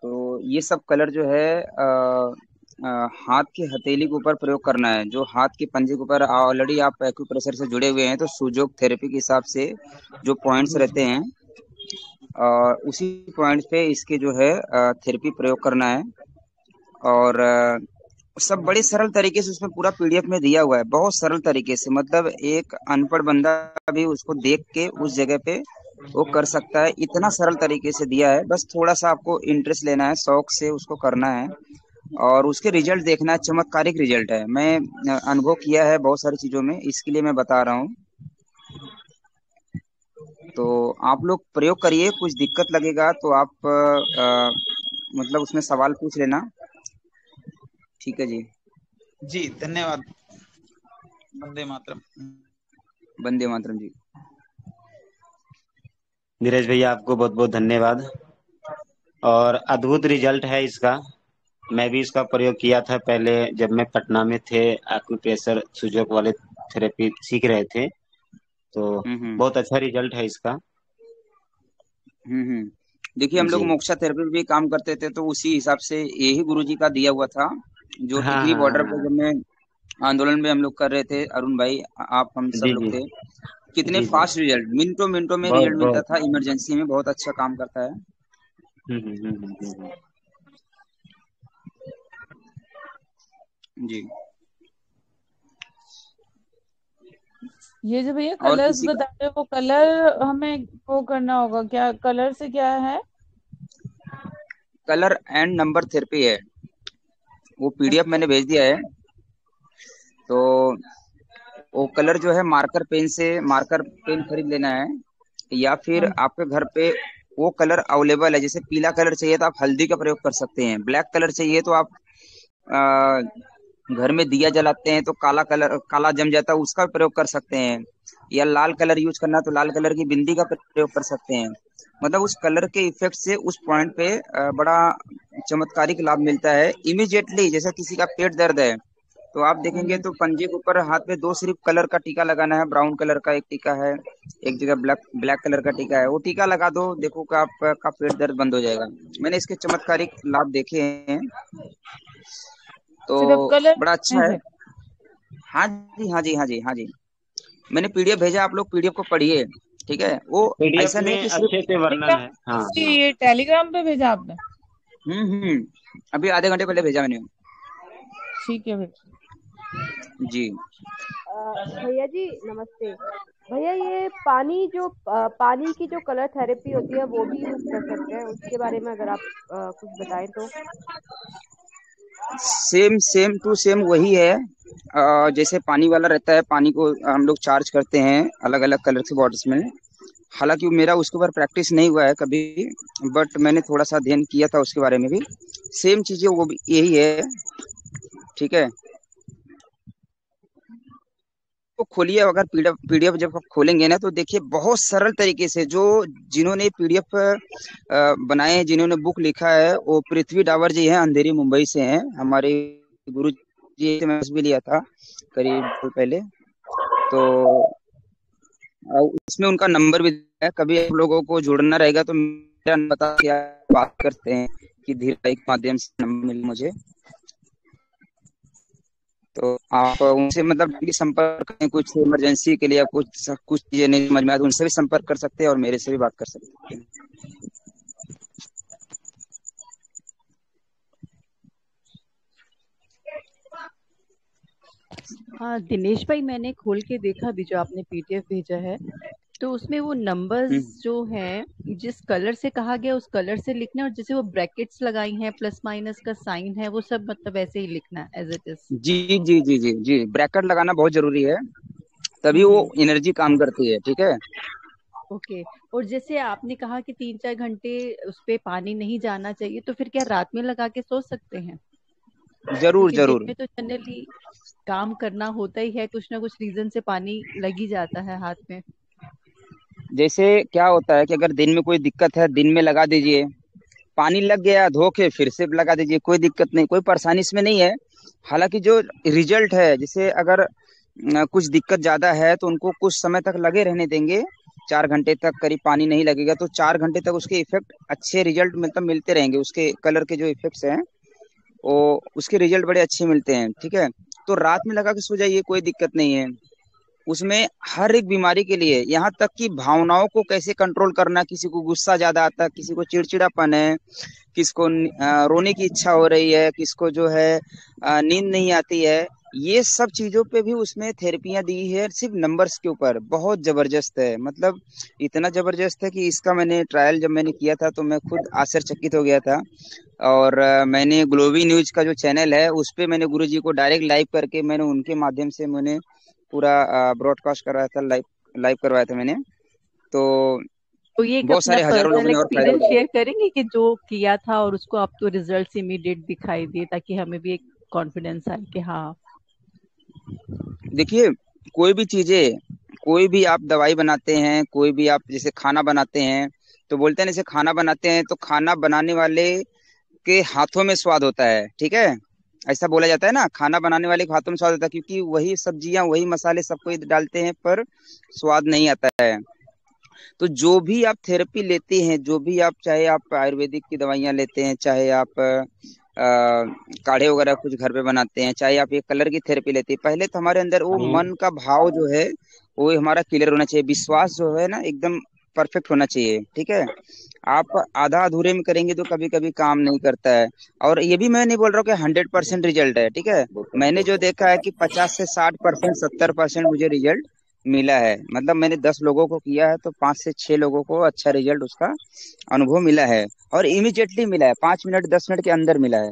तो ये सब कलर जो है हाथ की हथेली के ऊपर प्रयोग करना है। जो हाथ के पंजे के ऊपर ऑलरेडी आप एक्यूप्रेशर से जुड़े हुए हैं, तो सुजोग थेरेपी के हिसाब से जो पॉइंट्स रहते हैं उसी पॉइंट्स पे इसके जो है थेरेपी प्रयोग करना है। और सब बड़े सरल तरीके से उसमें पूरा पीडीएफ में दिया हुआ है, बहुत सरल तरीके से, मतलब एक अनपढ़ बंदा भी उसको देख के उस जगह पे वो कर सकता है, इतना सरल तरीके से दिया है। बस थोड़ा सा आपको इंटरेस्ट लेना है, शौक से उसको करना है और उसके रिजल्ट देखना है। चमत्कारिक रिजल्ट है, मैं अनुभव किया है बहुत सारी चीजों में, इसके लिए मैं बता रहा हूँ। तो आप लोग प्रयोग करिए, कुछ दिक्कत लगेगा तो आप मतलब उसमें सवाल पूछ लेना। ठीक है जी। जी धन्यवाद। वंदे मातरम। वंदे मातरम जी। धीरज भैया आपको बहुत बहुत धन्यवाद और अद्भुत रिजल्ट है इसका। मैं भी इसका प्रयोग किया था पहले जब मैं पटना में थे, एक्यूप्रेशर सुजोग वाले थेरेपी सीख रहे थे, तो बहुत अच्छा रिजल्ट है इसका। देखिए हम लोग जी मोक्षा थेरेपी में भी काम करते थे, तो उसी हिसाब से यही गुरुजी का दिया हुआ था। जो हाँ टिकरी हाँ बॉर्डर हाँ पे जब मैं आंदोलन में हम लोग कर रहे थे, अरुण भाई आप हम सब जी लोग जी थे, कितने जी जी फास्ट रिजल्ट, मिनटों मिनटों में बहुत रिजल्ट मिलता बहुत था। इमरजेंसी में बहुत अच्छा काम करता है। हम्म। जी। ये जो भैया और कलर्स किसी बता रहे हो, वो कलर हमें वो करना होगा क्या? कलर से क्या है? कलर एंड नंबर थेरेपी है, वो पीडीएफ मैंने भेज दिया है। तो वो कलर जो है मार्कर पेन खरीद लेना है, या फिर आपके घर पे वो कलर अवेलेबल है। जैसे पीला कलर चाहिए तो आप हल्दी का प्रयोग कर सकते हैं, ब्लैक कलर चाहिए तो आप आ, घर में दिया जलाते हैं तो काला जम जाता है, उसका प्रयोग कर सकते हैं। या लाल कलर यूज करना तो लाल कलर की बिंदी का प्रयोग कर सकते हैं। मतलब उस कलर के इफेक्ट से उस पॉइंट पे बड़ा चमत्कारिक लाभ मिलता है इमीडिएटली। जैसे किसी का पेट दर्द है तो आप देखेंगे तो पंजे के ऊपर हाथ पे 2 सिर्फ कलर का टीका लगाना है, ब्राउन कलर का एक टीका है, एक जगह ब्लैक कलर का टीका है, वो टीका लगा दो, देखो कि आपका पेट दर्द बंद हो जाएगा। मैंने इसके चमत्कारिक लाभ देखे हैं, तो सिर्फ कलर बड़ा अच्छा है। से? हाँ जी हाँ जी हाँ जी हाँ जी। मैंने पीडीएफ भेजा, आप लोग पीडीएफ को पढ़िए, ठीक है। वो पीडीएफ ऐसा नहीं में कि अच्छे सिर्फ से वर्णन है। हाँ हाँ ये टेलीग्राम पे भेजा आपने? हम्म, अभी आधे घंटे पहले भेजा मैंने। ठीक है भैया। जी। भैया जी नमस्ते। भैया ये पानी की जो कलर थेरेपी होती है वो भी यूज कर सकते हैं, उसके बारे में अगर आप कुछ बताएं तो। सेम टू सेम वही है। जैसे पानी वाला रहता है, पानी को हम लोग चार्ज करते हैं अलग अलग कलर के बॉटल्स में। हालांकि मेरा उसके ऊपर प्रैक्टिस नहीं हुआ है कभी, बट मैंने थोड़ा सा अध्ययन किया था उसके बारे में भी। सेम चीजें वो भी यही है, ठीक है। तो खोलिए, अगर पीडीएफ जब आप खोलेंगे ना तो देखिए बहुत सरल तरीके से, जो जिन्होंने पीडीएफ बनाए हैं, जिन्होंने बुक लिखा है, वो पृथ्वी डावर जी हैं, अंधेरी मुंबई से हैं, हमारे गुरु जी से मैं भी लिया था करीब पहले। तो उसमें उनका नंबर भी है, कभी आप लोगों को जुड़ना रहेगा तो मेरा बता के आप बात करते हैं कि धीरे के माध्यम से नंबर मिले मुझे, तो आप उनसे मतलब डेली संपर्क करें। कुछ इमरजेंसी के लिए आप कुछ चीजें नहीं समझ में आए तो उनसे भी संपर्क कर सकते हैं और मेरे से भी बात कर सकते हैं। हाँ दिनेश भाई, मैंने खोल के देखा भी जो आपने पीडीएफ भेजा है, तो उसमें वो नंबर्स जो हैं जिस कलर से कहा गया उस कलर से लिखना है, और जैसे वो ब्रैकेट्स लगाई हैं प्लस माइनस का साइन है, वो सब मतलब ऐसे ही लिखना है एज इट इज। जी जी जी जी जी, ब्रैकेट लगाना बहुत जरूरी है, तभी वो एनर्जी काम करती है, ठीक है। ओके। और जैसे आपने कहा कि 3-4 घंटे उस पे पानी नहीं जाना चाहिए, तो फिर क्या रात में लगा के सो सकते हैं? जरूर क्योंकि दिन जरूर। में तो जनरली काम करना होता ही है, कुछ ना कुछ रीजन से पानी लग ही जाता है हाथ में। जैसे क्या होता है कि अगर दिन में कोई दिक्कत है दिन में लगा दीजिए, पानी लग गया, धो के फिर से लगा दीजिए, कोई दिक्कत नहीं, कोई परेशानी इसमें नहीं है। हालांकि जो रिजल्ट है, जैसे अगर कुछ दिक्कत ज्यादा है तो उनको कुछ समय तक लगे रहने देंगे, 4 घंटे तक करीब पानी नहीं लगेगा तो 4 घंटे तक उसके इफेक्ट अच्छे रिजल्ट मतलब मिलते रहेंगे। उसके कलर के जो इफेक्ट्स हैं वो उसके रिजल्ट बड़े अच्छे मिलते हैं। ठीक है, तो रात में लगा के सो जाइए, कोई दिक्कत नहीं है। उसमें हर एक बीमारी के लिए, यहाँ तक कि भावनाओं को कैसे कंट्रोल करना, किसी को गुस्सा ज्यादा आता है, किसी को चिड़चिड़ापन है, किसको रोने की इच्छा हो रही है, किसको जो है नींद नहीं आती है, ये सब चीजों पे भी उसमें थेरेपियां दी है, सिर्फ नंबर्स के ऊपर। बहुत जबरदस्त है, मतलब इतना जबरदस्त है कि इसका मैंने ट्रायल जब मैंने किया था तो मैं खुद आश्चर्यचकित हो गया था। और मैंने ग्लोबी न्यूज का जो चैनल है उस पे मैंने गुरुजी को डायरेक्ट लाइव करके मैंने उनके माध्यम से मैंने पूरा ब्रॉडकास्ट करवाया था, लाइव लाइव करवाया था मैंने। तो तो ये एक बहुत अपना सारे हजारों पर्सनल लोगों ने और फायदा एक्सपीरियंस उठाया। शेयर करेंगे कि जो किया था और उसको आपको रिजल्ट्स इमीडिएट दिखाई दिए, ताकि हमें भी एक कॉन्फिडेंस आए कि हाँ। देखिए, कोई भी चीजें, कोई भी आप दवाई बनाते हैं, कोई भी आप जैसे खाना बनाते हैं, तो बोलते हैं जैसे खाना बनाते हैं तो खाना बनाने वाले के हाथों में स्वाद होता है। ठीक है, ऐसा बोला जाता है ना, खाना बनाने वाले के हाथों में स्वाद होता है, क्योंकि वही सब्जियां वही मसाले सब कोई डालते हैं पर स्वाद नहीं आता है। तो जो भी आप थेरेपी लेते हैं, जो भी आप, चाहे आप आयुर्वेदिक की दवाइयां लेते हैं, चाहे आप काढ़े वगैरह कुछ घर पे बनाते हैं, चाहे आप ये कलर की थेरेपी लेते हैं, पहले तो हमारे अंदर वो मन का भाव जो है वो हमारा क्लियर होना चाहिए, विश्वास जो है ना एकदम परफेक्ट होना चाहिए। ठीक है, आप आधा अधूरे में करेंगे तो कभी कभी काम नहीं करता है। और ये भी मैं नहीं बोल रहा हूँ कि 100% रिजल्ट है। ठीक है, मैंने जो देखा है कि 50 से 60%, 70% मुझे रिजल्ट मिला है। मतलब मैंने 10 लोगों को किया है तो 5 से 6 लोगों को अच्छा रिजल्ट उसका अनुभव मिला है, और इमीडिएटली मिला है, 5 मिनट 10 मिनट के अंदर मिला है।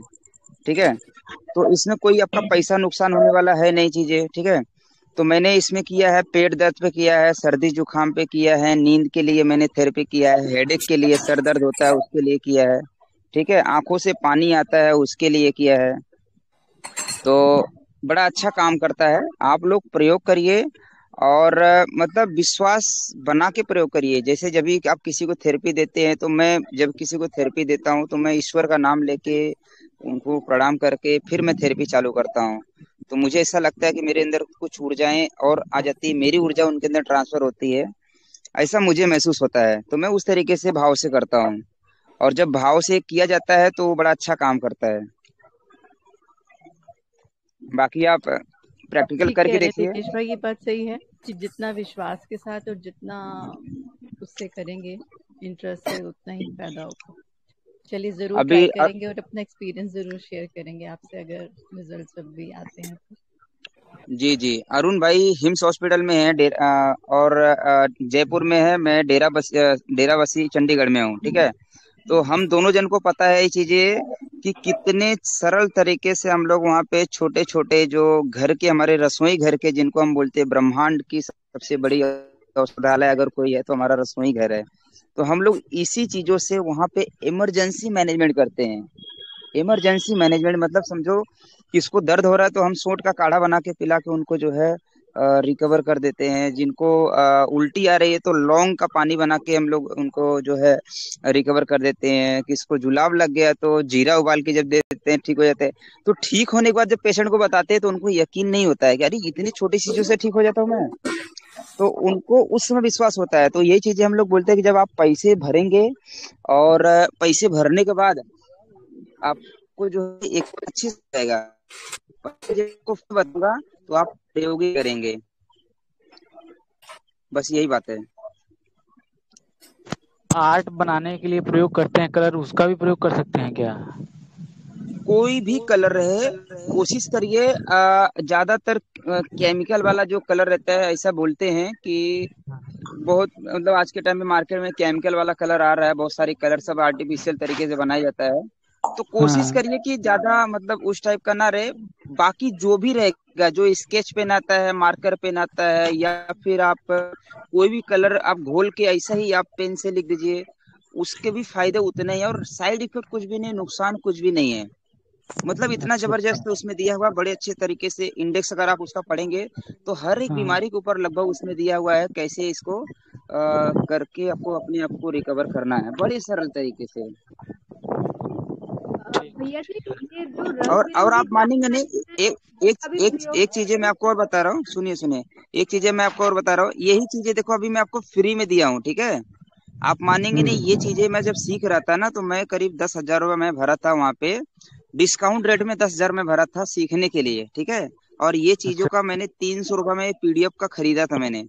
ठीक है, तो इसमें कोई आपका पैसा नुकसान होने वाला है नहीं चीजें। ठीक है, तो मैंने इसमें किया है, पेट दर्द पे किया है, सर्दी जुकाम पे किया है, नींद के लिए मैंने थेरेपी किया है, हेडेक के लिए, सर दर्द होता है उसके लिए किया है। ठीक है, आंखों से पानी आता है उसके लिए किया है। तो बड़ा अच्छा काम करता है, आप लोग प्रयोग करिए। और मतलब विश्वास बना के प्रयोग करिए। जैसे जब भी आप किसी को थेरेपी देते हैं, तो मैं जब किसी को थेरेपी देता हूँ तो मैं ईश्वर का नाम लेके उनको प्रणाम करके फिर मैं थेरेपी चालू करता हूँ। तो मुझे ऐसा लगता है कि मेरे अंदर कुछ ऊर्जाएं और आ जाती है, मेरी ऊर्जा उनके अंदर ट्रांसफर होती है, ऐसा मुझे महसूस होता है। तो मैं उस तरीके से भाव से करता हूँ, और जब भाव से किया जाता है तो वो बड़ा अच्छा काम करता है। बाकी आप प्रैक्टिकल ठीक कह करके रहे थे देखिए। दिनेश भाई, ये बात सही है कि जितना विश्वास के साथ और जितना उससे करेंगे इंटरेस्ट से, उतना ही फायदा होगा। चलिए, जरूर अभी ट्राई करेंगे और अपना एक्सपीरियंस जरूर शेयर करेंगे आपसे, अगर रिजल्ट सब भी आते हैं तो। जी जी, अरुण भाई हिम्स हॉस्पिटल में है, और जयपुर में है, मैं डेराबस्सी चंडीगढ़ में हूँ। ठीक है, तो हम दोनों जन को पता है ये चीजें कि कितने सरल तरीके से हम लोग वहाँ पे छोटे छोटे जो घर के, हमारे रसोई घर के, जिनको हम बोलते हैं ब्रह्मांड की सबसे बड़ी औषधालय अगर कोई है तो हमारा रसोई घर है। तो हम लोग इसी चीजों से वहाँ पे इमरजेंसी मैनेजमेंट करते हैं। इमरजेंसी मैनेजमेंट मतलब समझो, किसको दर्द हो रहा है तो हम सोंठ का काढ़ा बना के पिला के उनको जो है रिकवर कर देते हैं। जिनको उल्टी आ रही है तो लौंग का पानी बना के हम लोग उनको जो है रिकवर कर देते हैं। किसको जुलाब लग गया तो जीरा उबाल के जब दे देते हैं, ठीक हो जाते हैं। तो ठीक होने के बाद जब पेशेंट को बताते हैं तो उनको यकीन नहीं होता है कि अरे इतनी छोटी चीजों से ठीक हो जाता हूँ मैं। तो उनको उस समय विश्वास होता है। तो यही चीजें हम लोग बोलते हैं कि जब आप पैसे भरेंगे, और पैसे भरने के बाद आपको जो है एक अच्छी रहेगा, को बताऊंगा तो आप प्रयोग ही करेंगे। बस यही बात है। आर्ट बनाने के लिए प्रयोग करते हैं कलर, उसका भी प्रयोग कर सकते हैं क्या? कोई भी कलर रहे, कोशिश करिए ज्यादातर केमिकल वाला जो कलर रहता है, ऐसा बोलते हैं कि बहुत, मतलब आज के टाइम में मार्केट में केमिकल वाला कलर आ रहा है, बहुत सारे कलर सब आर्टिफिशियल तरीके से बनाया जाता है। तो कोशिश करिए कि ज्यादा मतलब उस टाइप का ना रहे। बाकी जो भी रहेगा, जो स्केच पेन आता है, मार्कर पेन आता है, या फिर आप कोई भी कलर आप घोल के ऐसा ही आप पेन से लिख दीजिए, उसके भी फायदे उतने ही, और साइड इफेक्ट कुछ भी नहीं, नुकसान कुछ भी नहीं है। मतलब इतना अच्छा अच्छा। जबरदस्त उसमें दिया हुआ, बड़े अच्छे तरीके से इंडेक्स अगर आप उसका पढ़ेंगे तो हर एक हाँ बीमारी के ऊपर लगभग उसमें दिया हुआ है, कैसे इसको करके आपको अपने आप को रिकवर करना है, बड़े सरल तरीके से। भैया जी ये जो रंग और बिरंगी आप मानेंगे नहीं, एक एक का भी एक प्रयोग एक चीजें मैं आपको और बता रहा हूँ, सुनिए सुनिए। एक चीजें मैं आपको और बता रहा हूँ, यही चीजें देखो अभी मैं आपको फ्री में दिया हूँ, ठीक है। आप मानेंगे नहीं, ये चीजें मैं जब सीख रहा था ना, तो मैं करीब 10,000 रुपये मैं भरा था वहां पे, डिस्काउंट रेट में 10,000 में भरा था सीखने के लिए, ठीक है। और ये चीजों अच्छा का मैंने 300 रुपये में पीडीएफ का खरीदा था मैंने।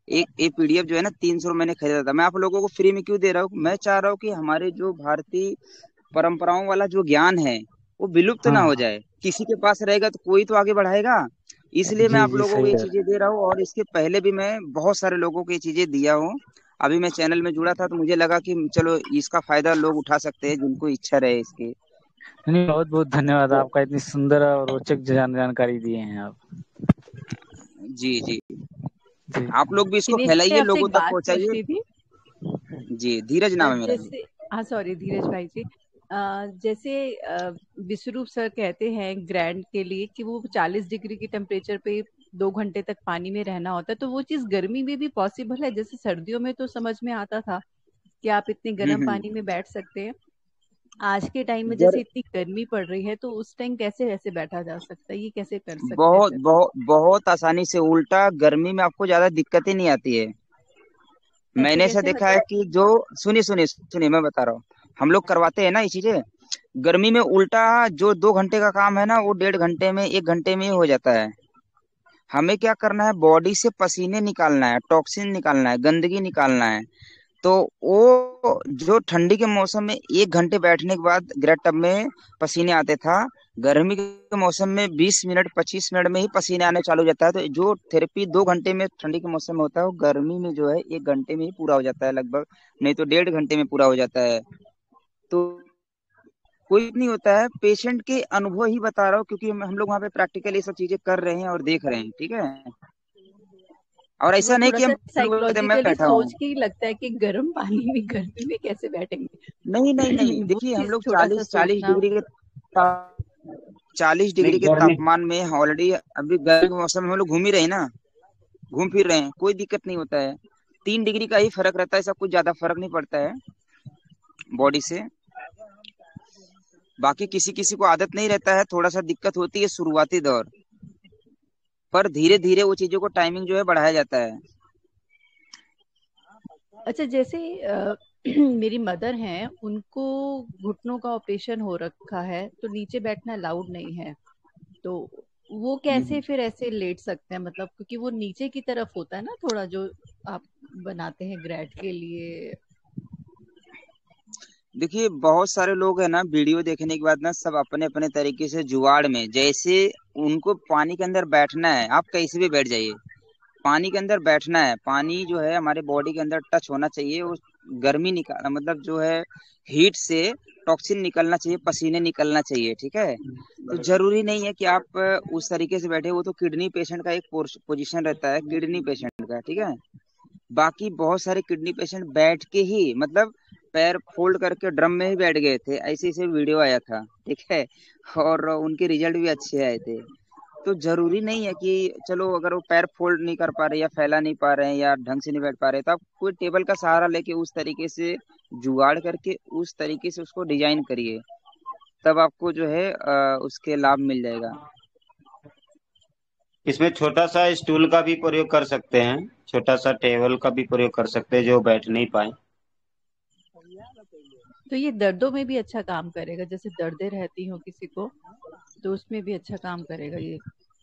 एक पीडीएफ जो है ना 300 मैंने खरीदा था। मैं आप लोगों को फ्री में क्यों दे रहा हूँ? मैं चाह रहा हूँ कि हमारे जो भारतीय परंपराओं वाला जो ज्ञान है वो विलुप्त ना हो हाँ जाए। किसी के पास रहेगा तो कोई तो आगे बढ़ाएगा। इसलिए मैं जी आप जी लोगों को सही ये है। चीजें दे रहा हूँ, और इसके पहले भी मैं बहुत सारे लोगों को ये चीजें दिया हूँ। अभी मैं चैनल में जुड़ा था तो मुझे लगा कि चलो इसका फायदा लोग उठा सकते हैं जिनको इच्छा रहे इसकी। नहीं बहुत बहुत धन्यवाद तो आपका, इतनी सुंदर और रोचक जानकारी दिए हैं आप। जी जी, जी आप लोग भी इसको दिनेश जी फैलाइए, आपसे लोगों एक तक बात पहुंचाइए। पूछनी थी। जी, धीरज नाम है मेरा जी। जैसे, हाँ सॉरी धीरज भाई जी, जैसे विश्वरूप सर कहते हैं ग्रैंड के लिए कि वो 40 डिग्री की टेम्परेचर पे 2 घंटे तक पानी में रहना होता है, तो वो चीज गर्मी में भी पॉसिबल है? जैसे सर्दियों में तो समझ में आता था कि आप इतने गर्म हम्म। पानी में बैठ सकते हैं, आज के टाइम में गर जैसे इतनी गर्मी पड़ रही है तो उस टाइम कैसे कैसे बैठा जा सकता है, ये कैसे कर सकते हैं बहुत फिर? बहुत बहुत आसानी से, उल्टा गर्मी में आपको ज्यादा दिक्कत ही नहीं आती है। ऐसे मैंने ऐसा कैसे देखा है मतलब? कि जो, सुनिए सुनिए सुनिए, मैं बता रहा हूँ। हम लोग करवाते हैं ना ये चीजें गर्मी में, उल्टा जो 2 घंटे का काम है ना वो 1.5 घंटे में, 1 घंटे में ही हो जाता है। हमें क्या करना है, बॉडी से पसीने निकालना है, टॉक्सिन निकालना है, गंदगी निकालना है। तो वो जो ठंडी के मौसम में 1 घंटे बैठने के बाद ग्रेट टब में पसीने आते था, गर्मी के मौसम में 20 मिनट 25 मिनट में ही पसीने आने चालू हो जाता है। तो जो थेरेपी 2 घंटे में ठंडी के मौसम में होता है, वो गर्मी में जो है 1 घंटे में ही पूरा हो जाता है लगभग, नहीं तो 1.5 घंटे में पूरा हो जाता है। तो कोई नहीं होता है, पेशेंट के अनुभव ही बता रहा हूँ, क्योंकि हम लोग वहाँ पे प्रैक्टिकली ये सब चीजें कर रहे हैं और देख रहे हैं, ठीक है। और वो ऐसा नहीं थोड़ा कि हम सा मैं साइकोलॉजिकली बैठा हूँ। सोच के ही लगता है कि गर्म पानी में गर्मी में कैसे नहीं नहीं नहीं, बैठेंगे। वो देखिए हम चीज लोग थोड़ा सा 40 40 सोचना। डिग्री के 40 डिग्री नहीं के गर्मी, तापमान में ऑलरेडी अभी गर्मी के मौसम में हम लोग घूम ही रहे हैं ना, घूम फिर रहे हैं, कोई दिक्कत नहीं होता है। 3 डिग्री का ही फर्क रहता है, सब कुछ ज्यादा फर्क नहीं पड़ता है बॉडी से। बाकी किसी किसी को आदत नहीं रहता है, थोड़ा सा दिक्कत होती है शुरुआती दौर, पर धीरे धीरे वो चीजों को टाइमिंग जो है बढ़ाया जाता है। अच्छा जैसे मेरी मदर हैं, उनको घुटनों का ऑपरेशन हो रखा है तो नीचे बैठना अलाउड नहीं है, तो वो कैसे हम्म। फिर ऐसे लेट सकते हैं? मतलब क्योंकि वो नीचे की तरफ होता है ना थोड़ा, जो आप बनाते हैं ग्रैट के लिए। देखिए बहुत सारे लोग है ना, वीडियो देखने के बाद ना सब अपने अपने तरीके से जुगाड़ में, जैसे उनको पानी के अंदर बैठना है, आप कैसे भी बैठ जाइए, पानी के अंदर बैठना है, पानी जो है हमारे बॉडी के अंदर टच होना चाहिए, उस गर्मी निकाल मतलब जो है हीट से टॉक्सिन निकलना चाहिए, पसीने निकलना चाहिए, ठीक है। तो जरूरी नहीं है कि आप उस तरीके से बैठे, वो तो किडनी पेशेंट का एक पोजीशन रहता है, किडनी पेशेंट का, ठीक है। बाकी बहुत सारे किडनी पेशेंट बैठ के ही, मतलब पैर फोल्ड करके ड्रम में ही बैठ गए थे, ऐसे ऐसे वीडियो आया था, ठीक है। और उनके रिजल्ट भी अच्छे आए थे। तो जरूरी नहीं है कि चलो अगर वो पैर फोल्ड नहीं कर पा रहे या फैला नहीं पा रहे हैं या ढंग से नहीं बैठ पा रहे, तो आप कोई टेबल का सहारा लेके उस तरीके से जुगाड़ करके उस तरीके से उसको डिजाइन करिए, तब आपको जो है उसके लाभ मिल जाएगा। इसमें छोटा सा स्टूल का भी प्रयोग कर सकते हैं, छोटा सा टेबल का भी प्रयोग कर सकते हैं जो बैठ नहीं पाए। तो ये दर्दों में भी अच्छा काम करेगा, जैसे दर्दें रहती हो किसी को तो उसमें भी अच्छा काम करेगा ये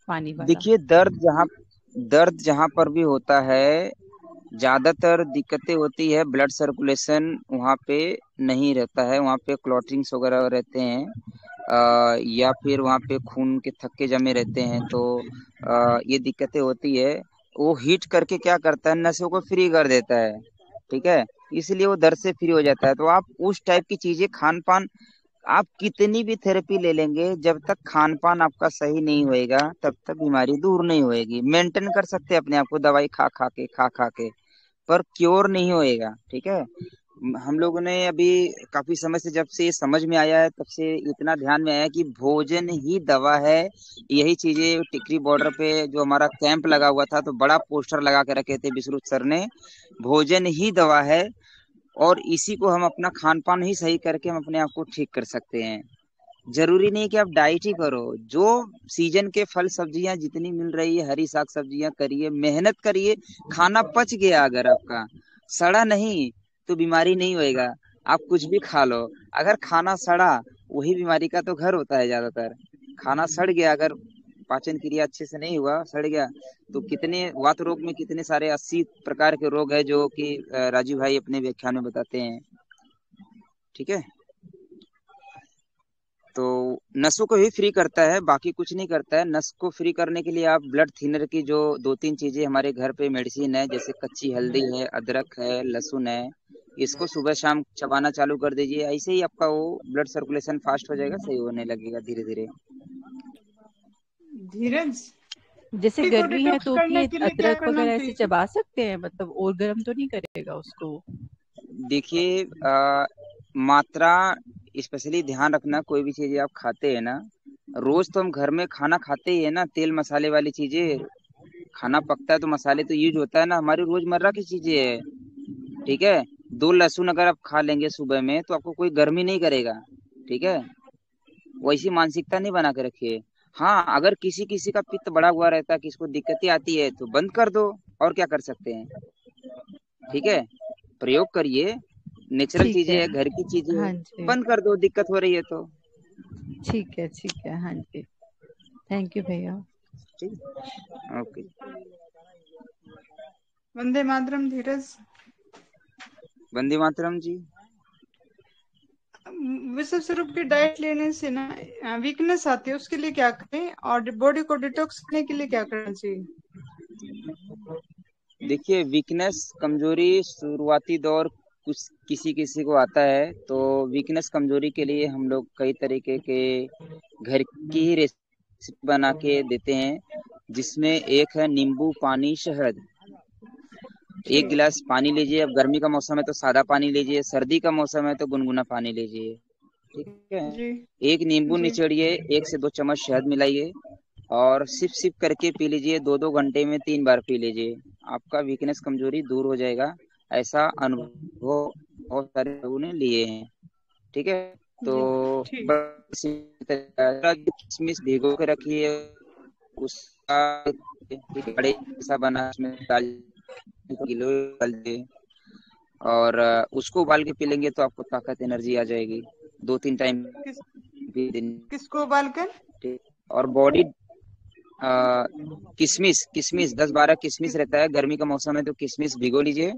पानी वाला? देखिए दर्द जहाँ पर भी होता है, ज्यादातर दिक्कतें होती है, ब्लड सर्कुलेशन वहाँ पे नहीं रहता है, वहाँ पे क्लॉटिंग्स वगैरह रहते हैं, या फिर वहाँ पे खून के थक्के जमे रहते हैं, तो ये दिक्कतें होती है। वो हीट करके क्या करता है, नसों को फ्री कर देता है, ठीक है, इसलिए वो दर्द से फ्री हो जाता है। तो आप उस टाइप की चीजें, खान पान, आप कितनी भी थेरेपी ले लेंगे, जब तक खान पान आपका सही नहीं होएगा तब तक बीमारी दूर नहीं होएगी। मेंटेन कर सकते हैं अपने आप को दवाई खा खा के, पर क्योर नहीं होएगा, ठीक है। हम लोगों ने अभी काफी समय से, जब से ये समझ में आया है तब से इतना ध्यान में आया कि भोजन ही दवा है। यही चीजें टिकरी बॉर्डर पे जो हमारा कैंप लगा हुआ था, तो बड़ा पोस्टर लगा के रखे थे विश्रुत सर ने, भोजन ही दवा है, और इसी को हम अपना खान पान ही सही करके हम अपने आप को ठीक कर सकते हैं। जरूरी नहीं कि आप डाइट ही करो, जो सीजन के फल सब्जियां जितनी मिल रही है, हरी साग सब्जियां करिए, मेहनत करिए। खाना पच गया अगर आपका, सड़ा नहीं, तो बीमारी नहीं होएगा। आप कुछ भी खा लो, अगर खाना सड़ा, वही बीमारी का तो घर होता है ज्यादातर। खाना सड़ गया, अगर पाचन क्रिया अच्छे से नहीं हुआ, सड़ गया, तो कितने वात रोग में कितने सारे 80 प्रकार के रोग है, जो कि राजू भाई अपने व्याख्यान में बताते हैं। ठीक है, तो नसों को ही फ्री करता है, बाकी कुछ नहीं करता है। नस को फ्री करने के लिए आप ब्लड थिनर की जो 2-3 चीजें हमारे घर पे मेडिसिन है, जैसे कच्ची हल्दी है, अदरक है, लहसुन है, इसको सुबह शाम चबाना चालू कर दीजिए। ऐसे ही आपका वो ब्लड सर्कुलेशन फास्ट हो जाएगा, सही होने लगेगा धीरे धीरे। धीरज, जैसे बॉडी को गर्मी है डिटॉक्स तो करने कि के लिए क्या अदरक करना वगैरह ऐसे चाहिए? चबा सकते हैं, मतलब और गर्म तो नहीं करेगा उसको? देखिए, मात्रा स्पेशली ध्यान रखना, कोई भी चीजें आप खाते हैं ना, रोज तो हम घर में खाना खाते ही है ना, तेल मसाले वाली चीजें। खाना पकता है तो मसाले तो यूज होता है ना, हमारी रोजमर्रा की चीजें है। ठीक है, 2 लहसुन अगर आप खा लेंगे सुबह में, तो आपको कोई गर्मी नहीं करेगा। ठीक है, वैसी मानसिकता नहीं बना के रखिए। हाँ, अगर किसी किसी का पित्त बढ़ा हुआ रहता है, किसी को दिक्कतें आती है, तो बंद कर दो, और क्या कर सकते हैं। ठीक है, प्रयोग करिए, नेचुरल ठीक चीजें है। है, घर की चीजें है, हाँ जी, बंद कर दो, दिक्कत हो रही है तो। ठीक है, ठीक है। हाँ जी, थैंक यू भैया। ठीक, ओके। वंदे मातरम धीरज। वंदे मातरम जी। विश्व स्वरूप की डाइट लेने से ना वीकनेस आती है, उसके लिए क्या करें, और बॉडी को डिटॉक्स करने के लिए क्या करना चाहिए? देखिए, वीकनेस कमजोरी शुरुआती दौर कुछ किसी किसी को आता है, तो वीकनेस कमजोरी के लिए हम लोग कई तरीके के घर की ही रेसिपी बना के देते हैं, जिसमें एक है नींबू पानी शहद। एक गिलास पानी लीजिए, अब गर्मी का मौसम है तो सादा पानी लीजिए, सर्दी का मौसम है तो गुनगुना पानी लीजिए। ठीक है, जी एक नींबू जी निचोड़िए, 1 से 2 चम्मच शहद मिलाइए, और सिप सिप करके पी लीजिए। 2-2 घंटे में 3 बार पी लीजिए, आपका वीकनेस कमजोरी दूर हो जाएगा। ऐसा अनुभव बहुत सारे लोगों ने लिए हैं। ठीक है, तो जी ठीक। बस इसी तरह किशमिश भिगो के रखिए, उसका एक बड़े सा बना, उसमें डाल किलो डाल दिए, और उसको उबाल के पी लेंगे तो आपको ताकत एनर्जी आ जाएगी 2-3 टाइम किस दिन। किसको उबाल कर? ठीक, और बॉडी किशमिश किशमिश 10-12 किशमिश रहता है, गर्मी का मौसम है तो किशमिश भिगो लीजिए,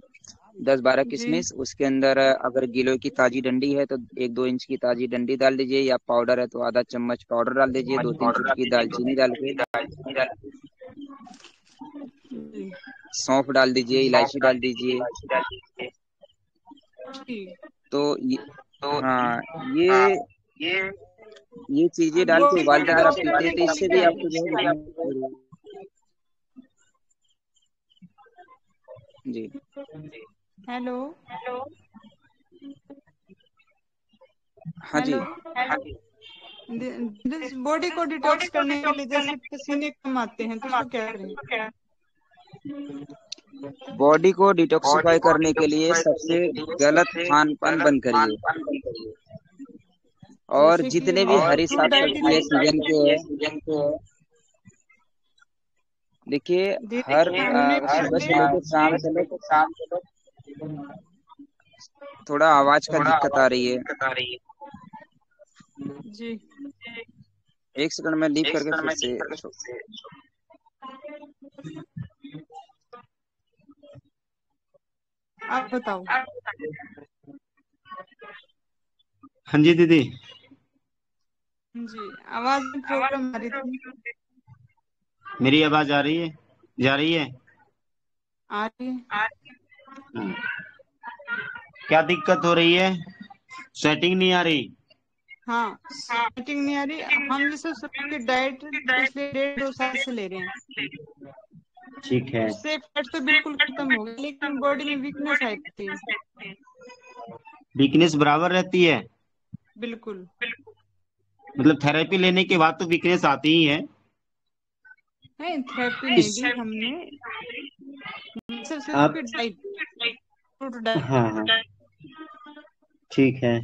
10-12 जी किशमिश। उसके अंदर अगर गिलोय की ताजी डंडी है तो 1-2 इंच की ताजी डंडी डाल दीजिए, या पाउडर है तो आधा चम्मच पाउडर डाल दीजिए, 2-3 चुटकी दालचीनी डाल के, जी सौंफ डाल दीजिए, इलायची डाल दीजिए। ठीक। तो हाँ, ये चीजें डाल के बॉडी को उबाल के अगर आप डिटॉक्स पीते हैं करने तो के लिए इससे भी क्या आपको जो है vitamins- जी हेलो हाँ जी। हेलो, बॉडी को डिटॉक्स करने के लिए जैसे पसीने कम आते हैं तो उसको क्या करें? बॉडी को डिटॉक्सिफाई करने के लिए सबसे गलत खान पान बंद करिए, और जैसे कि जितने भी हरी फ्रूट साग डाइट सब्जी है सीजन के है, देखिए, दीदी हर हमने सुबह पहले से लेकर शाम तक थोड़ा आवाज का दिक्कत आ रही है। जी 1 सेकंड में लीव करके फिर से आप बताओ। हाँ जी दीदी। जी आवाज में प्रॉब्लम आ रही थी। मेरी आवाज आ रही है? जा रही है? आ रही है। क्या दिक्कत हो रही है? सेटिंग नहीं आ रही? हाँ, सेटिंग नहीं आ रही। हम जैसे सबकी डाइट पिछले 1.5-2 साल से ले रहे हैं, ठीक है। उससे फैट तो बिल्कुल खत्म हो गया, लेकिन बॉडी में वीकनेस आती है। वीकनेस बराबर रहती है? बिल्कुल मतलब थेरेपी लेने के बाद तो वीकनेस आती ही है? नहीं, थेरेपी नहीं दी हमने, सिर्फ आप की डाइट, फ्रूट डाइट। हाँ हाँ ठीक है।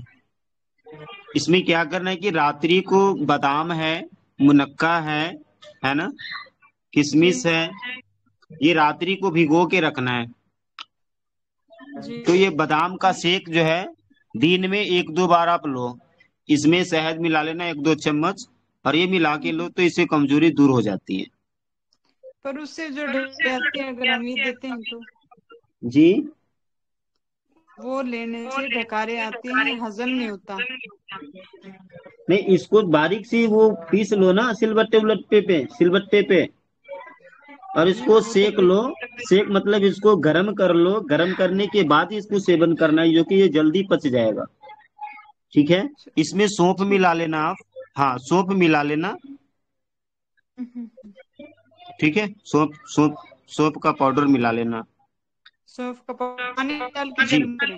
इसमें क्या करना है कि रात्रि को बादाम है, मुनक्का है ना, किशमिश जी है, ये रात्रि को भिगो के रखना है। जी तो ये बादाम का शेक जो है दिन में 1-2 बार आप लो। इसमें शहद मिला लेना 1-2 चम्मच, और ये मिला के लो तो इससे कमजोरी दूर हो जाती है। पर उससे जो डर आती है अगर हम ये देते हैं तो जी वो लेने से ढकारे आते हैं, हजम नहीं होता। नहीं, इसको बारीक सी वो पीस लो ना सिलबट्टे उलट्टे पे, सिलबट्टे पे, और नहीं इसको वो तो सेक लो। सेक मतलब इसको गर्म कर लो, गर्म करने के बाद इसको सेवन करना है, जो कि ये जल्दी पच जाएगा। ठीक है। इसमें सौंफ ठीक। मिला लेना आप। हाँ, सौंफ मिला लेना। ठीक है, सौंफ सौंफ सौंफ का पाउडर मिला लेना। सौंफ का पानी डाल के जी गर्म करें।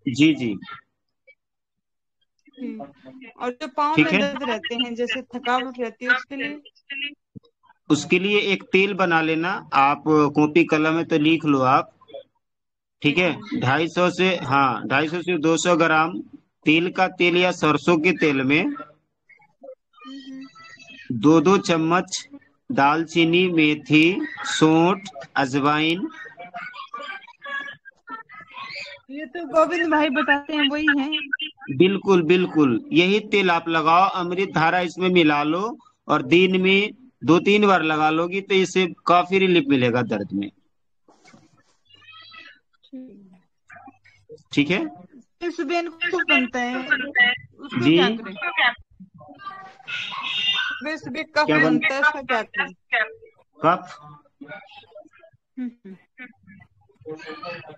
जी जी। ठीक। और जो पाँव ठीक में है, दर्द रहते हैं, जैसे थकावट रहती है, उसके लिए उसके लिए एक तेल बना लेना आप। कॉपी कलम में तो लिख लो आप। ठीक है। 250 से, हाँ, 250 से 200 ग्राम तिल का तेल या सरसों के तेल में 2-2 चम्मच दालचीनी, मेथी, सौंठ, अजवाइन। ये तो गोविंद भाई बताते हैं, वही है। बिल्कुल बिल्कुल, यही तेल आप लगाओ, अमृत धारा इसमें मिला लो, और दिन में 2-3 बार लगा लोगी तो इससे काफी रिलीफ मिलेगा दर्द में। ठीक है सुबह कुछ बनता है, उसको जी। क्या करें? सुबह सुबह कफ क्या बनता है, उसका क्या करें? कफ?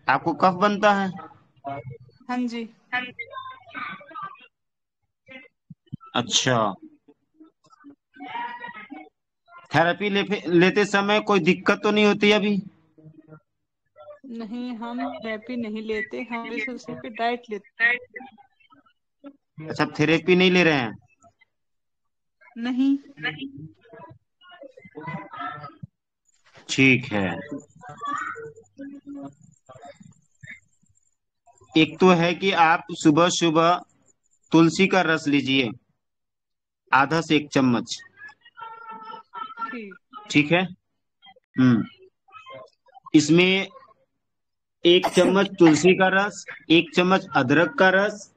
आपको कफ बनता है? हाँ जी। अच्छा, थेरेपी लेते समय कोई दिक्कत तो नहीं होती अभी? नहीं, हम थेरेपी नहीं लेते, हम सिर्फ डाइट लेते हैं। अच्छा, थेरेपी नहीं ले रहे हैं? नहीं। ठीक है। एक तो है कि आप सुबह सुबह तुलसी का रस लीजिए, आधा से 1 चम्मच। ठीक। ठीक है। इसमें 1 चम्मच तुलसी का रस, 1 चम्मच अदरक का रस,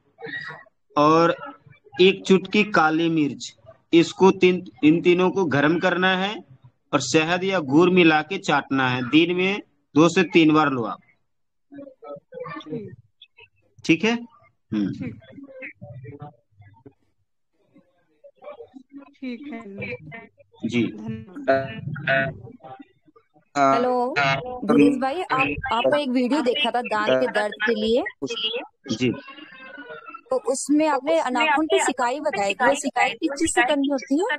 और 1 चुटकी काली मिर्च। इसको इन तीनों को गर्म करना है, और शहद या गुड़ मिला के चाटना है। दिन में 2 से 3 बार लो आप। ठीक। ठीक है। ठीक। ठीक है जी। हेलो गिरीश भाई, आपने एक वीडियो देखा था दांत के दर्द के लिए, जी। तो उसमें आपने नाखून पे सिकाई बताई थी। वो सिकाई किस चीज से करनी होती है?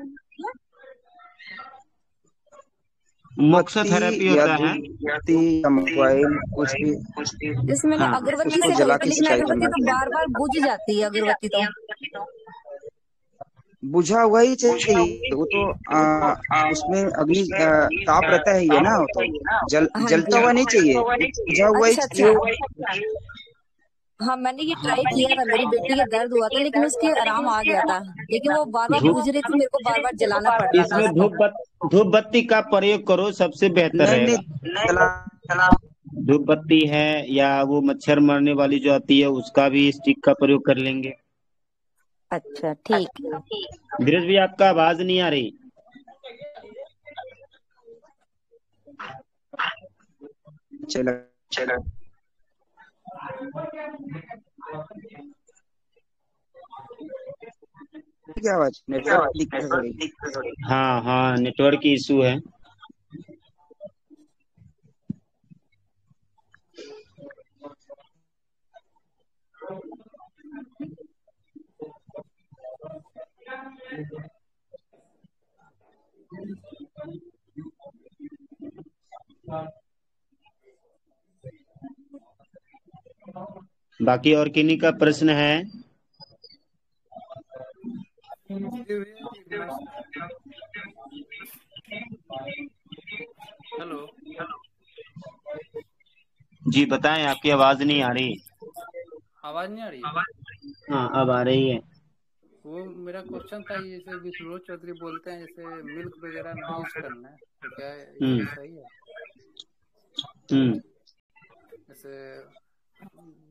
मोक्ष थेरेपी या होता है। धूपबत्ती या मोबाइल कुछ भी, जैसे मैंने हाँ, अगरबत्ती उसको से जला करी थी, के लेकिन सिंचाई अगरबत्ती करना तो बार बार बुझ जाती है अगरबत्ती तो। बुझा हुआ ही चाहिए वो तो। उसमें अग्नि ताप रहता है ये ना, वो तो हाँ जलता जी। हुआ नहीं चाहिए, बुझा हुआ ही अच्छा चाहिए। हाँ, मैंने ये ट्राई किया था, मेरी बेटी के दर्द हुआ था, लेकिन उसके आराम आ गया था, लेकिन वो बार बार बुझ रही थी, मेरे को बार बार जलाना पड़ रहा था इसमें उसको। धूप बत्ती का प्रयोग करो, सबसे बेहतर नहीं रहेगा। नहीं, जला धूप बत्ती है, या वो मच्छर मरने वाली जो आती है उसका भी स्टिक का प्रयोग कर लेंगे। अच्छा ठीक है। धीरज भी, आपका आवाज नहीं आ रही। चला क्या आवाज, नेटवर्क दिक्कत हो रही? हाँ हाँ, नेटवर्क की इशू है। बाकी और किन्हीं का प्रश्न है? हेलो। जी बताएं, आपकी आवाज नहीं आ रही। आवाज नहीं आ रही है? हाँ, अब आ रही है। वो मेरा क्वेश्चन था, ये जैसे विष्णु चौधरी बोलते हैं जैसे मिल्क वगैरह नहीं यूज करना है, तो क्या ये सही है? जैसे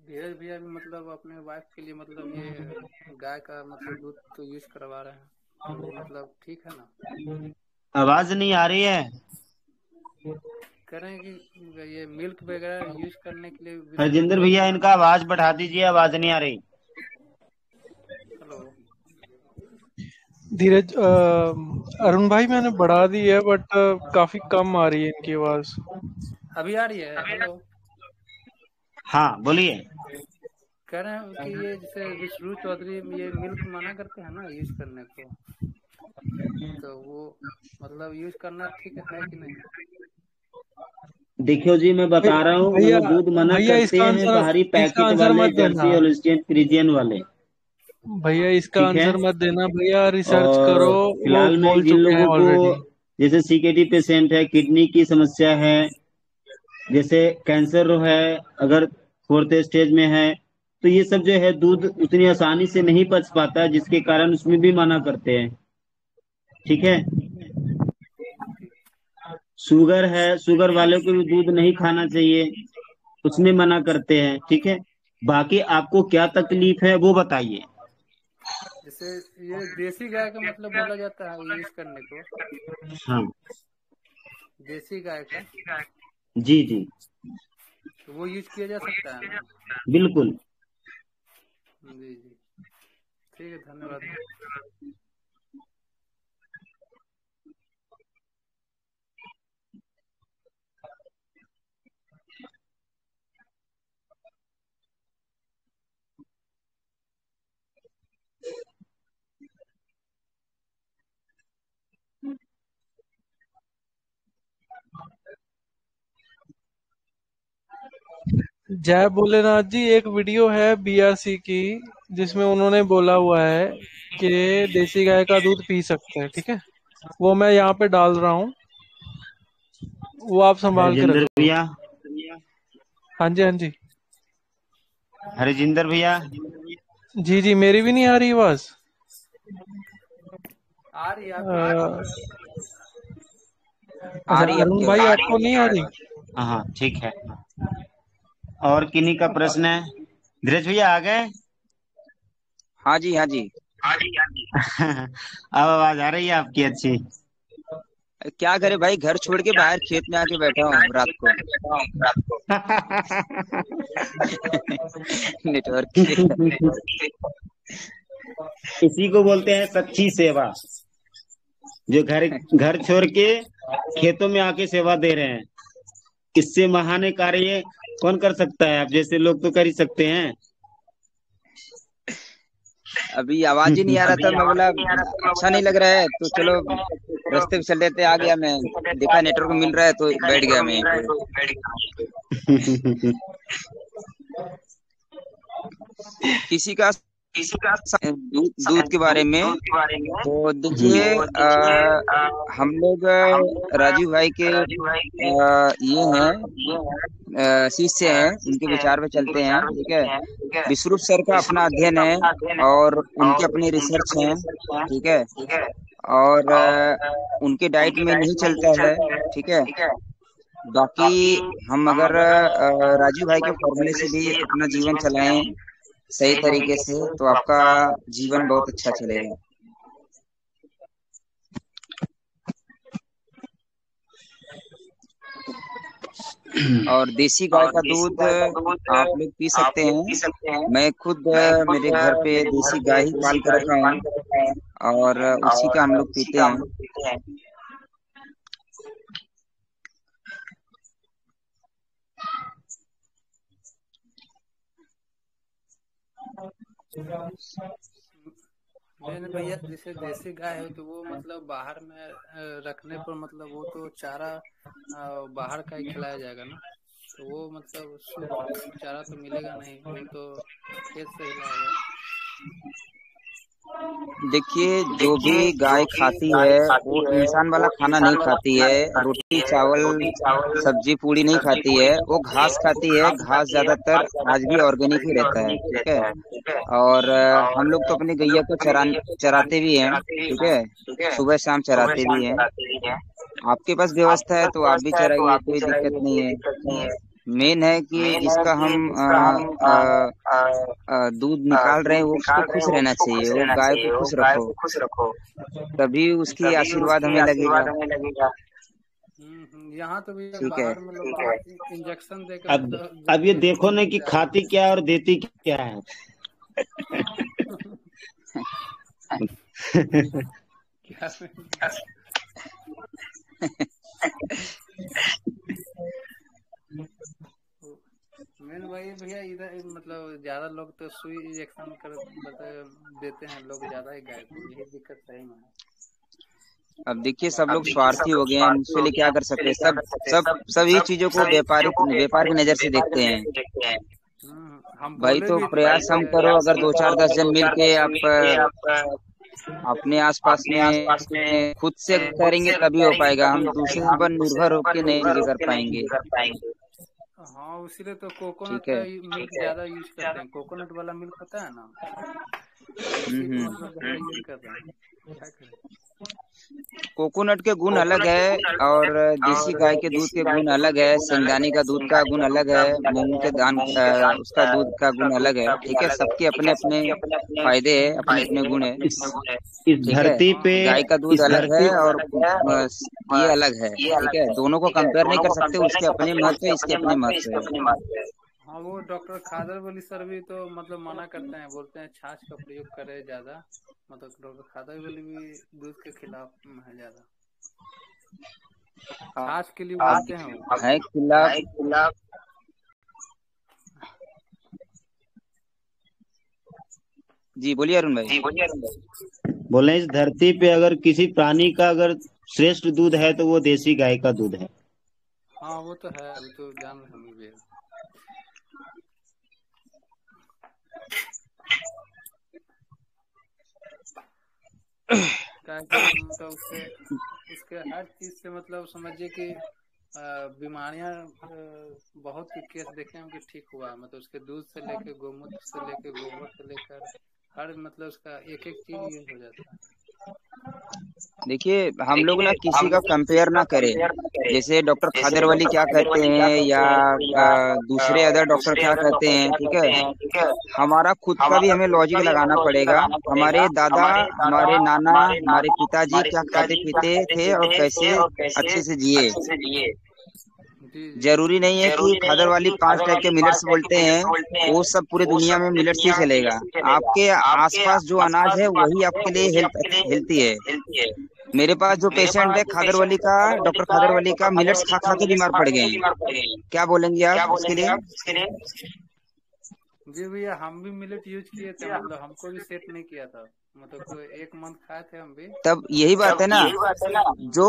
धीरज भैया भी मतलब अपने वाइफ के लिए मतलब ये गाय का मतलब दूध तो यूज करवा रहे हैं, तो वो मतलब ठीक है ना? आवाज नहीं आ रही है। कह रहे हैं कि ये मिल्क वगैरह यूज करने के लिए हरजिंदर भैया इनका आवाज बढ़ा दीजिए, आवाज नहीं आ रही। हेलो धीरज अरुण भाई मैंने बढ़ा दी है, बट काफी कम आ रही है इनकी आवाज। अभी आ रही है? हेलो हाँ बोलिए। कह रहे हैं कि ये जैसे विष्णु चौधरी ये मिल्क मना करते हैं ना यूज करने को, तो वो मतलब यूज करना ठीक है कि नहीं? देखियो जी, मैं बता रहा हूँ, वो दूध मना करते हैं बाहरी पैकेट वाले, जर्सी होल्स्टीन फ्रीजियन वाले। भैया इसका आंसर मत देना भैया, रिसर्च और करो। फिलहाल में जिन लोगों को जैसे सीकेडी पेशेंट है, किडनी की समस्या है, जैसे कैंसर है, अगर 4th स्टेज में है, तो ये सब जो है दूध उतनी आसानी से नहीं पच पाता, जिसके कारण उसमें भी मना करते हैं। ठीक है। शुगर है, शुगर वाले को भी दूध नहीं खाना चाहिए, उसमें मना करते हैं। ठीक है। बाकी आपको क्या तकलीफ है वो बताइए। जैसे ये देसी गाय का मतलब बोला जाता है यूज करने को। हाँ देसी गाय का। जी जी, तो वो यूज किया जा सकता है ना? बिल्कुल। जी जी, ठीक है, धन्यवाद। जय भोलेनाथ जी, एक वीडियो है बीआरसी की जिसमें उन्होंने बोला हुआ है कि देसी गाय का दूध पी सकते हैं। ठीक है, वो मैं यहाँ पे डाल रहा हूँ, वो आप संभाल के रखो भैया। हाँ जी हाँ जी। हरजिंदर भैया। जी जी, मेरी भी नहीं आ रही आवाज? आ रही है अरुण भाई आपको नहीं आ रही? हाँ ठीक है। और किन्हीं का प्रश्न है? धीरज भैया आ गए? हाँ जी हाँ जी। अब आवाज आ रही है आपकी अच्छी। क्या करे भाई, घर छोड़ के बाहर खेत में आके बैठा हूँ रात को। नेटवर्क इसी को बोलते हैं सच्ची सेवा, जो घर छोड़ के खेतों में आके सेवा दे रहे हैं। इससे महान कार्य कौन कर सकता है? आप जैसे लोग तो कर ही सकते हैं। अभी आवाज ही नहीं आ रहा था, मैं बोला अच्छा नहीं लग रहा है तो चलो रास्ते पे चल देते। आ गया मैं, देखा नेटवर्क मिल रहा है तो बैठ गया मैं यहीं पे। किसी का दूध के बारे में तो देखिए, हम लोग राजीव भाई के ये हैं शिष्य हैं, उनके विचार पे चलते हैं। ठीक है, विश्रुत सर का अपना अध्ययन है और उनके अपने रिसर्च हैं। ठीक है, और उनके डाइट में नहीं चलता है। ठीक है, बाकी हम अगर राजीव भाई के फॉर्मूले से भी अपना जीवन चलाएं सही तरीके से तो आपका जीवन बहुत अच्छा चलेगा। और देसी गाय का दूध आप लोग पी सकते हैं। मैं खुद मेरे घर पे देसी गाय ही पाल कर रखा हूँ और उसी का हम लोग पीते हैं। मैंने भैया जैसे देसी गाय है तो वो मतलब बाहर में रखने पर मतलब वो तो चारा बाहर का ही खिलाया जाएगा ना, तो वो मतलब शुद्ध चारा तो मिलेगा नहीं, वो तो खेत से ही लाएगा। देखिए, जो भी गाय खाती है वो इंसान वाला खाना नहीं खाती है, रोटी चावल सब्जी पूड़ी नहीं खाती है, वो घास खाती है। घास ज्यादातर आज भी ऑर्गेनिक ही रहता है, ठीक है। और हम लोग तो अपनी गैया को चराते भी हैं, ठीक है, सुबह शाम चराते भी हैं। आपके पास व्यवस्था है तो आप भी चराइए, कोई दिक्कत नहीं है। मेन है कि जिसका हम दूध निकाल रहे हैं वो उसको खुश रहना चाहिए, वो गाय को खुश रखो, तभी उसकी आशीर्वाद हमें लगेगा। यहाँ तो भी ठीक है। बाहर में लोग इंजेक्शन देकर अब ये देखो ना कि खाती क्या और देती क्या है। मेन वही भैया, इधर मतलब ज्यादा लोग तो सुई इंजेक्शन कर देते हैं लोग ज्यादा ही गाय को, यही दिक्कत सही में है। अब देखिए, सब लोग स्वार्थी हो गए हैं, उसके लिए क्या कर सकते हैं। सभी चीजों को व्यापार की नजर से देखते हैं। भाई तो प्रयास हम करो, अगर 2-4-10 जन मिल के आप अपने आसपास में खुद से करेंगे तभी हो पाएगा। हम दूसरे पर निर्भर होकर नहीं कर पाएंगे। हाँ, इसीलिए तो कोकोनट का मिल्क ज्यादा यूज करते हैं। कोकोनट वाला मिल्क होता है ना, मतलब यूज करते हैं। क्या करें? कोकोनट के गुण अलग है और देसी गाय के दूध के गुण अलग है, सिंगदानी का दूध का गुण अलग है, मूंग के दान उसका दूध का गुण अलग है, ठीक है। सबके अपने अपने फायदे है, अपने अपने गुण है। इस धरती पे गाय का दूध अलग है और ये अलग है, ठीक है। दोनों को कंपेयर नहीं कर सकते, उसके अपने महत्व है, इसके अपने महत्व है। हाँ, वो डॉक्टर खादर वली सर भी तो मतलब मना करते हैं, बोलते हैं छाछ का प्रयोग करे ज्यादा। मतलब डॉक्टर खादर वली भी दूध के खिलाफ है ज्यादा, छाछ के लिए बोलते हैं वो है खिलाफ। जी बोलिए अरुण भाई। बोले इस धरती पे अगर किसी प्राणी का अगर श्रेष्ठ दूध है तो वो देसी गाय का दूध है। हाँ वो तो है, वो तो जान रहे हम भी। मतलब उसके हर चीज से मतलब समझिए कि बीमारियां बहुत केस देखे हैं कि ठीक हुआ। मतलब उसके दूध से लेके गोमूत्र से लेके गोबर से लेकर हर मतलब उसका एक एक चीज यूज हो जाता है। देखिए, हम लोग ना किसी का कंपेयर ना करें, जैसे डॉक्टर खादर वली क्या कहते हैं या दूसरे अदर डॉक्टर क्या कहते हैं, ठीक है। हमारा खुद का भी हमें लॉजिक लगाना पड़ेगा। हमारे दादा, हमारे नाना, हमारे पिताजी क्या खाते पीते थे और कैसे अच्छे से जिए। जरूरी नहीं है कि खादर वाली 5 टाइप के मिलेट्स बोलते हैं वो सब पूरे दुनिया में मिलेट्स ही चलेगा। आपके आसपास जो अनाज है वही आपके लिए हेल्थी है। मेरे पास जो पेशेंट है खादर वाली का, डॉक्टर खादर वाली का मिलेट्स खा खा के बीमार पड़ गए हैं। क्या बोलेंगे आप उसके लिए? जी भैया, हम भी मिलेट यूज किए थे, मतलब हमको भी सेट नहीं किया था। मतलब 1 मंथ खाए थे हम भी। तब यही बात है ना, जो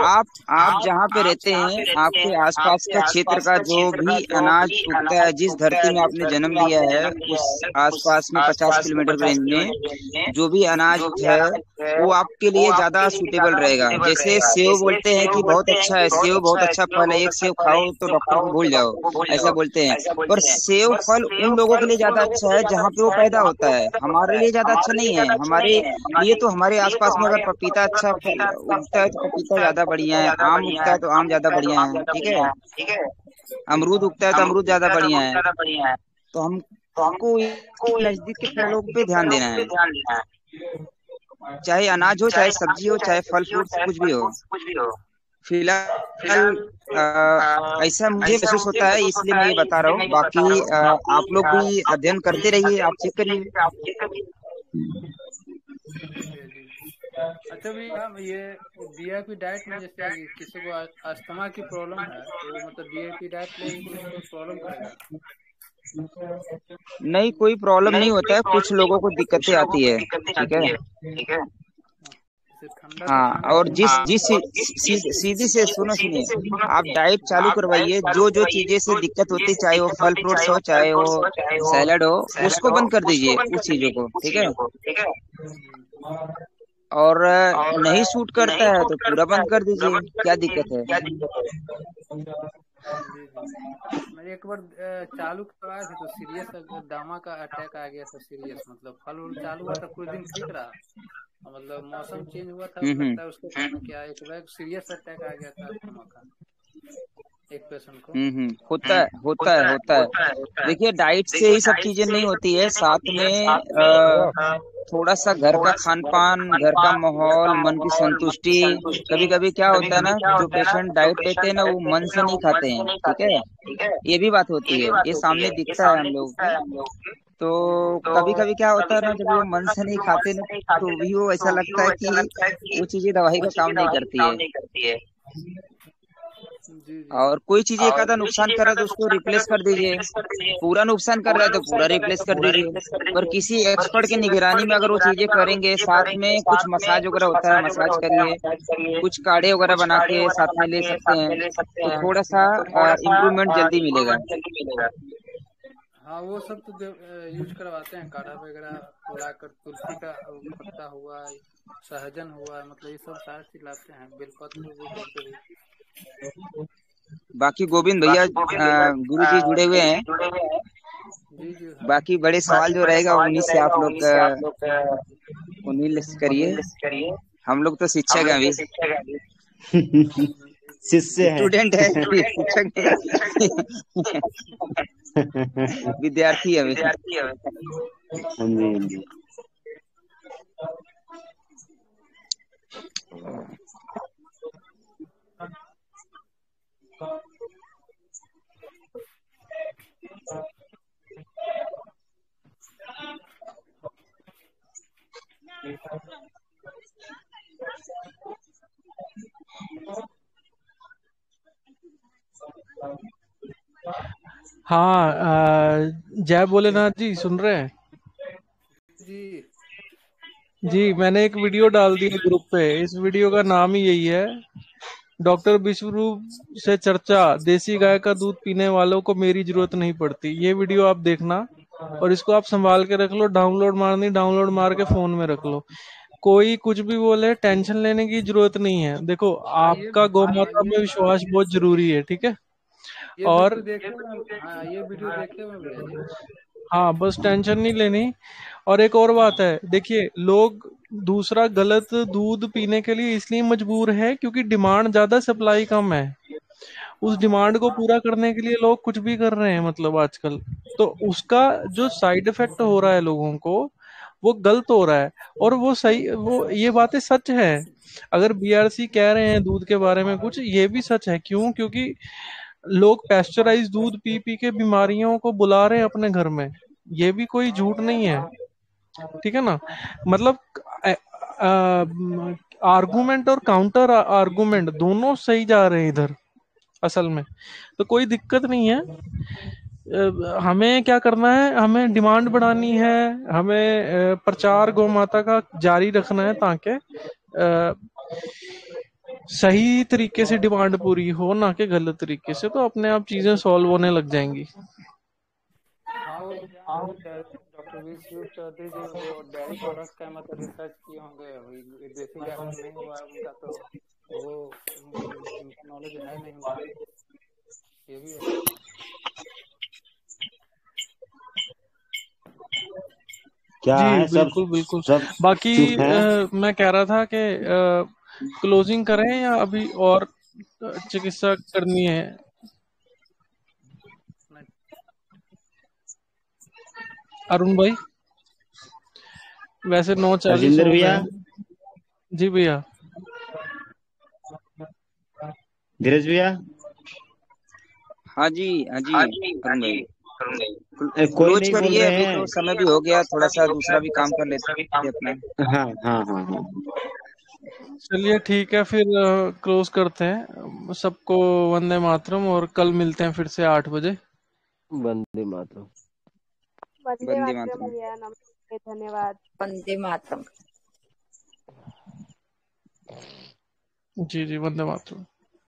आप जहाँ पे रहते हैं, आपके आसपास का क्षेत्र का जो भी अनाज उगता है, जिस धरती में आपने जन्म लिया है, उस आसपास में 50 किलोमीटर रेंज में जो भी अनाज है वो आपके लिए ज्यादा सूटेबल रहेगा। जैसे सेव बोलते हैं कि बहुत अच्छा है, सेव बहुत अच्छा फल है, एक सेव खाओ तो डॉक्टर को भूल जाओ, ऐसा बोलते हैं। पर सेव फल उन लोगों के लिए ज्यादा अच्छा है जहाँ पे वो पैदा होता है, हमारे लिए ज्यादा अच्छा नहीं है। हमारे लिए तो हमारे आसपास में अगर पपीता अच्छा उगता है तो पपीता ज्यादा बढ़िया है, आम उगता है तो आम ज्यादा बढ़िया है, ठीक है। अमरूद उगता है तो अमरूद ज्यादा बढ़िया है। तो हमको नजदीक के फलों पे ध्यान देना है, चाहे अनाज हो, चाहे सब्जी हो, चाहे फल फ्रूट कुछ भी हो। फिलहाल ऐसा मुझे महसूस होता है, इसलिए मैं ये बता रहा हूँ। बाकी आप लोग भी अध्ययन करते रहिए, आप चेक करिए। अच्छा भैया, ये बीआईपी डाइट में जैसे किसी को अस्थमा की प्रॉब्लम है तो मतलब बीआईपी डाइट लेने से कोई प्रॉब्लम करेगा? नहीं, कोई प्रॉब्लम नहीं होता है, कुछ लोगों को दिक्कतें आती है, ठीक है। हाँ, और सीधी से सुनिए, आप डाइट चालू करवाइए। जो चीजें से दिक्कत होती है, चाहे वो फल फ्रूट्स हो, चाहे वो सैलड हो, उसको बंद कर दीजिए उस चीजों को, ठीक है। और नहीं सूट करता है तो पूरा बंद कर दीजिए, क्या दिक्कत है। जी जी। मैं एक बार चालू करवाए थे तो सीरियस दामा का अटैक आ गया था, सीरियस मतलब फल उल चालू हुआ था, कुछ दिन ठीक रहा, मतलब मौसम चेंज हुआ था, लगता है उसके बाद में क्या एक बार सीरियस अटैक आ गया था दामा का एक पेशेंट को। होता है। देखिए डाइट से ही सब चीजें नहीं होती है, साथ में थोड़ा सा घर का खान पान, घर का माहौल, मन की संतुष्टि। कभी कभी क्या होता है ना, जो पेशेंट डाइट लेते हैं ना वो मन से नहीं खाते हैं, ठीक है, ये भी बात होती है, ये सामने दिखता है हम लोगों के। तो कभी कभी क्या होता है ना, जब वो मन से नहीं खाते ना तो भी वो ऐसा लगता है कि वो चीजें दवाई का काम नहीं करती है। और कोई चीज एक आधा नुकसान कर रहा है तो उसको रिप्लेस कर दीजिए, पूरा नुकसान कर रहा है तो पूरा रिप्लेस कर दीजिए। पर किसी एक्सपर्ट की निगरानी में अगर वो चीजें करेंगे, साथ में कुछ मसाज वगैरह होता है, मसाज करिए, कुछ काढ़े वगैरह बना के साथ में ले सकते हैं, तो थोड़ा सा इम्प्रूवमेंट जल्दी मिलेगा। हाँ वो सब तो यूज करवाते हैं, काढ़ा वगैरह लाकर, तुलसी का पत्ता हुआ, सहजन हुआ, मतलब ये सब सारी चीज लाते हैं, बेलपत्र भी कभी कभी। बाकी गोविंद भैया गुरु जी जुड़े हुए हैं, जी जी। बाकी बड़े सवाल जो रहेगा उन्हीं से आप लोग उन्हीं से करिए, हम लोग तो शिक्षक हैं अभी, शिष्य है, स्टूडेंट है, शिक्षक विद्यार्थी है अभी। हाँ जी हाँ जी। हाँ, जय भोलेनाथ जी, सुन रहे हैं? जी जी, मैंने एक वीडियो डाल दी है ग्रुप पे। इस वीडियो का नाम ही यही है, डॉक्टर विश्वरूप से चर्चा, देसी गाय का दूध पीने वालों को मेरी जरूरत नहीं पड़ती। ये वीडियो आप देखना और इसको आप संभाल के रख लो, डाउनलोड मार के फोन में रख लो। कोई कुछ भी बोले, टेंशन लेने की जरूरत नहीं है। देखो, आपका गौ माता में विश्वास बहुत जरूरी है, ठीक है? ये और वीडियो देखे मैं, हाँ ये वीडियो देखे मैं भैया जी। हाँ, बस टेंशन नहीं लेनी। और एक और बात है, देखिए, लोग दूसरा गलत दूध पीने के लिए इसलिए मजबूर है क्योंकि डिमांड ज्यादा, सप्लाई कम है। उस डिमांड को पूरा करने के लिए लोग कुछ भी कर रहे हैं, मतलब आजकल। तो उसका जो साइड इफेक्ट हो रहा है लोगों को, वो गलत हो रहा है। और वो सही, वो ये बातें सच है। अगर बीआरसी कह रहे हैं दूध के बारे में कुछ, ये भी सच है। क्यों? क्योंकि लोग पैस्चराइज दूध पी पी के बीमारियों को बुला रहे हैं अपने घर में। ये भी कोई झूठ नहीं है, ठीक है ना? मतलब आर्गुमेंट और काउंटर आर्गुमेंट दोनों सही जा रहे हैं इधर असल में, तो कोई दिक्कत नहीं है। हमें क्या करना है, हमें डिमांड बढ़ानी है, हमें प्रचार गौ माता का जारी रखना है, ताकि सही तरीके से डिमांड पूरी हो, ना कि गलत तरीके से। तो अपने आप चीजें सॉल्व होने लग जाएंगी। हाँ वो डॉक्टर विश्व चौधरी जी वो डेयरी प्रोडक्ट्स का मतलब रिसर्च किए होंगे, देसी गाय पर नहीं हुआ उनका, तो वो उनका नॉलेज है नहीं उतना, ये भी है। क्या जी है, सब बिल्कुल बिल्कुल। सब बाकी चुप हैं। मैं कह रहा था कि क्लोजिंग करें या अभी और चिकित्सा करनी है? अरुण भाई, वैसे 9:40 राजेंद्र हो भैया, गए। जी भैया। धीरज भैया, हाँ जी अरुण भाई, कोई क्लोज नहीं बोल करिए, रहे अभी तो हैं। समय भी हो गया, थोड़ा सा दूसरा भी काम कर लेते हैं अपना। हाँ हाँ हाँ हाँ। चलिए ठीक है, फिर क्लोज करते हैं। सबको वंदे मातरम, और कल मिलते हैं फिर से 8 बजे। वंदे मातरम। वंदे वंदे मातरम मातरम। भैया, नमस्ते, धन्यवाद। वंदे मातरम। जी जी, वंदे मातरम।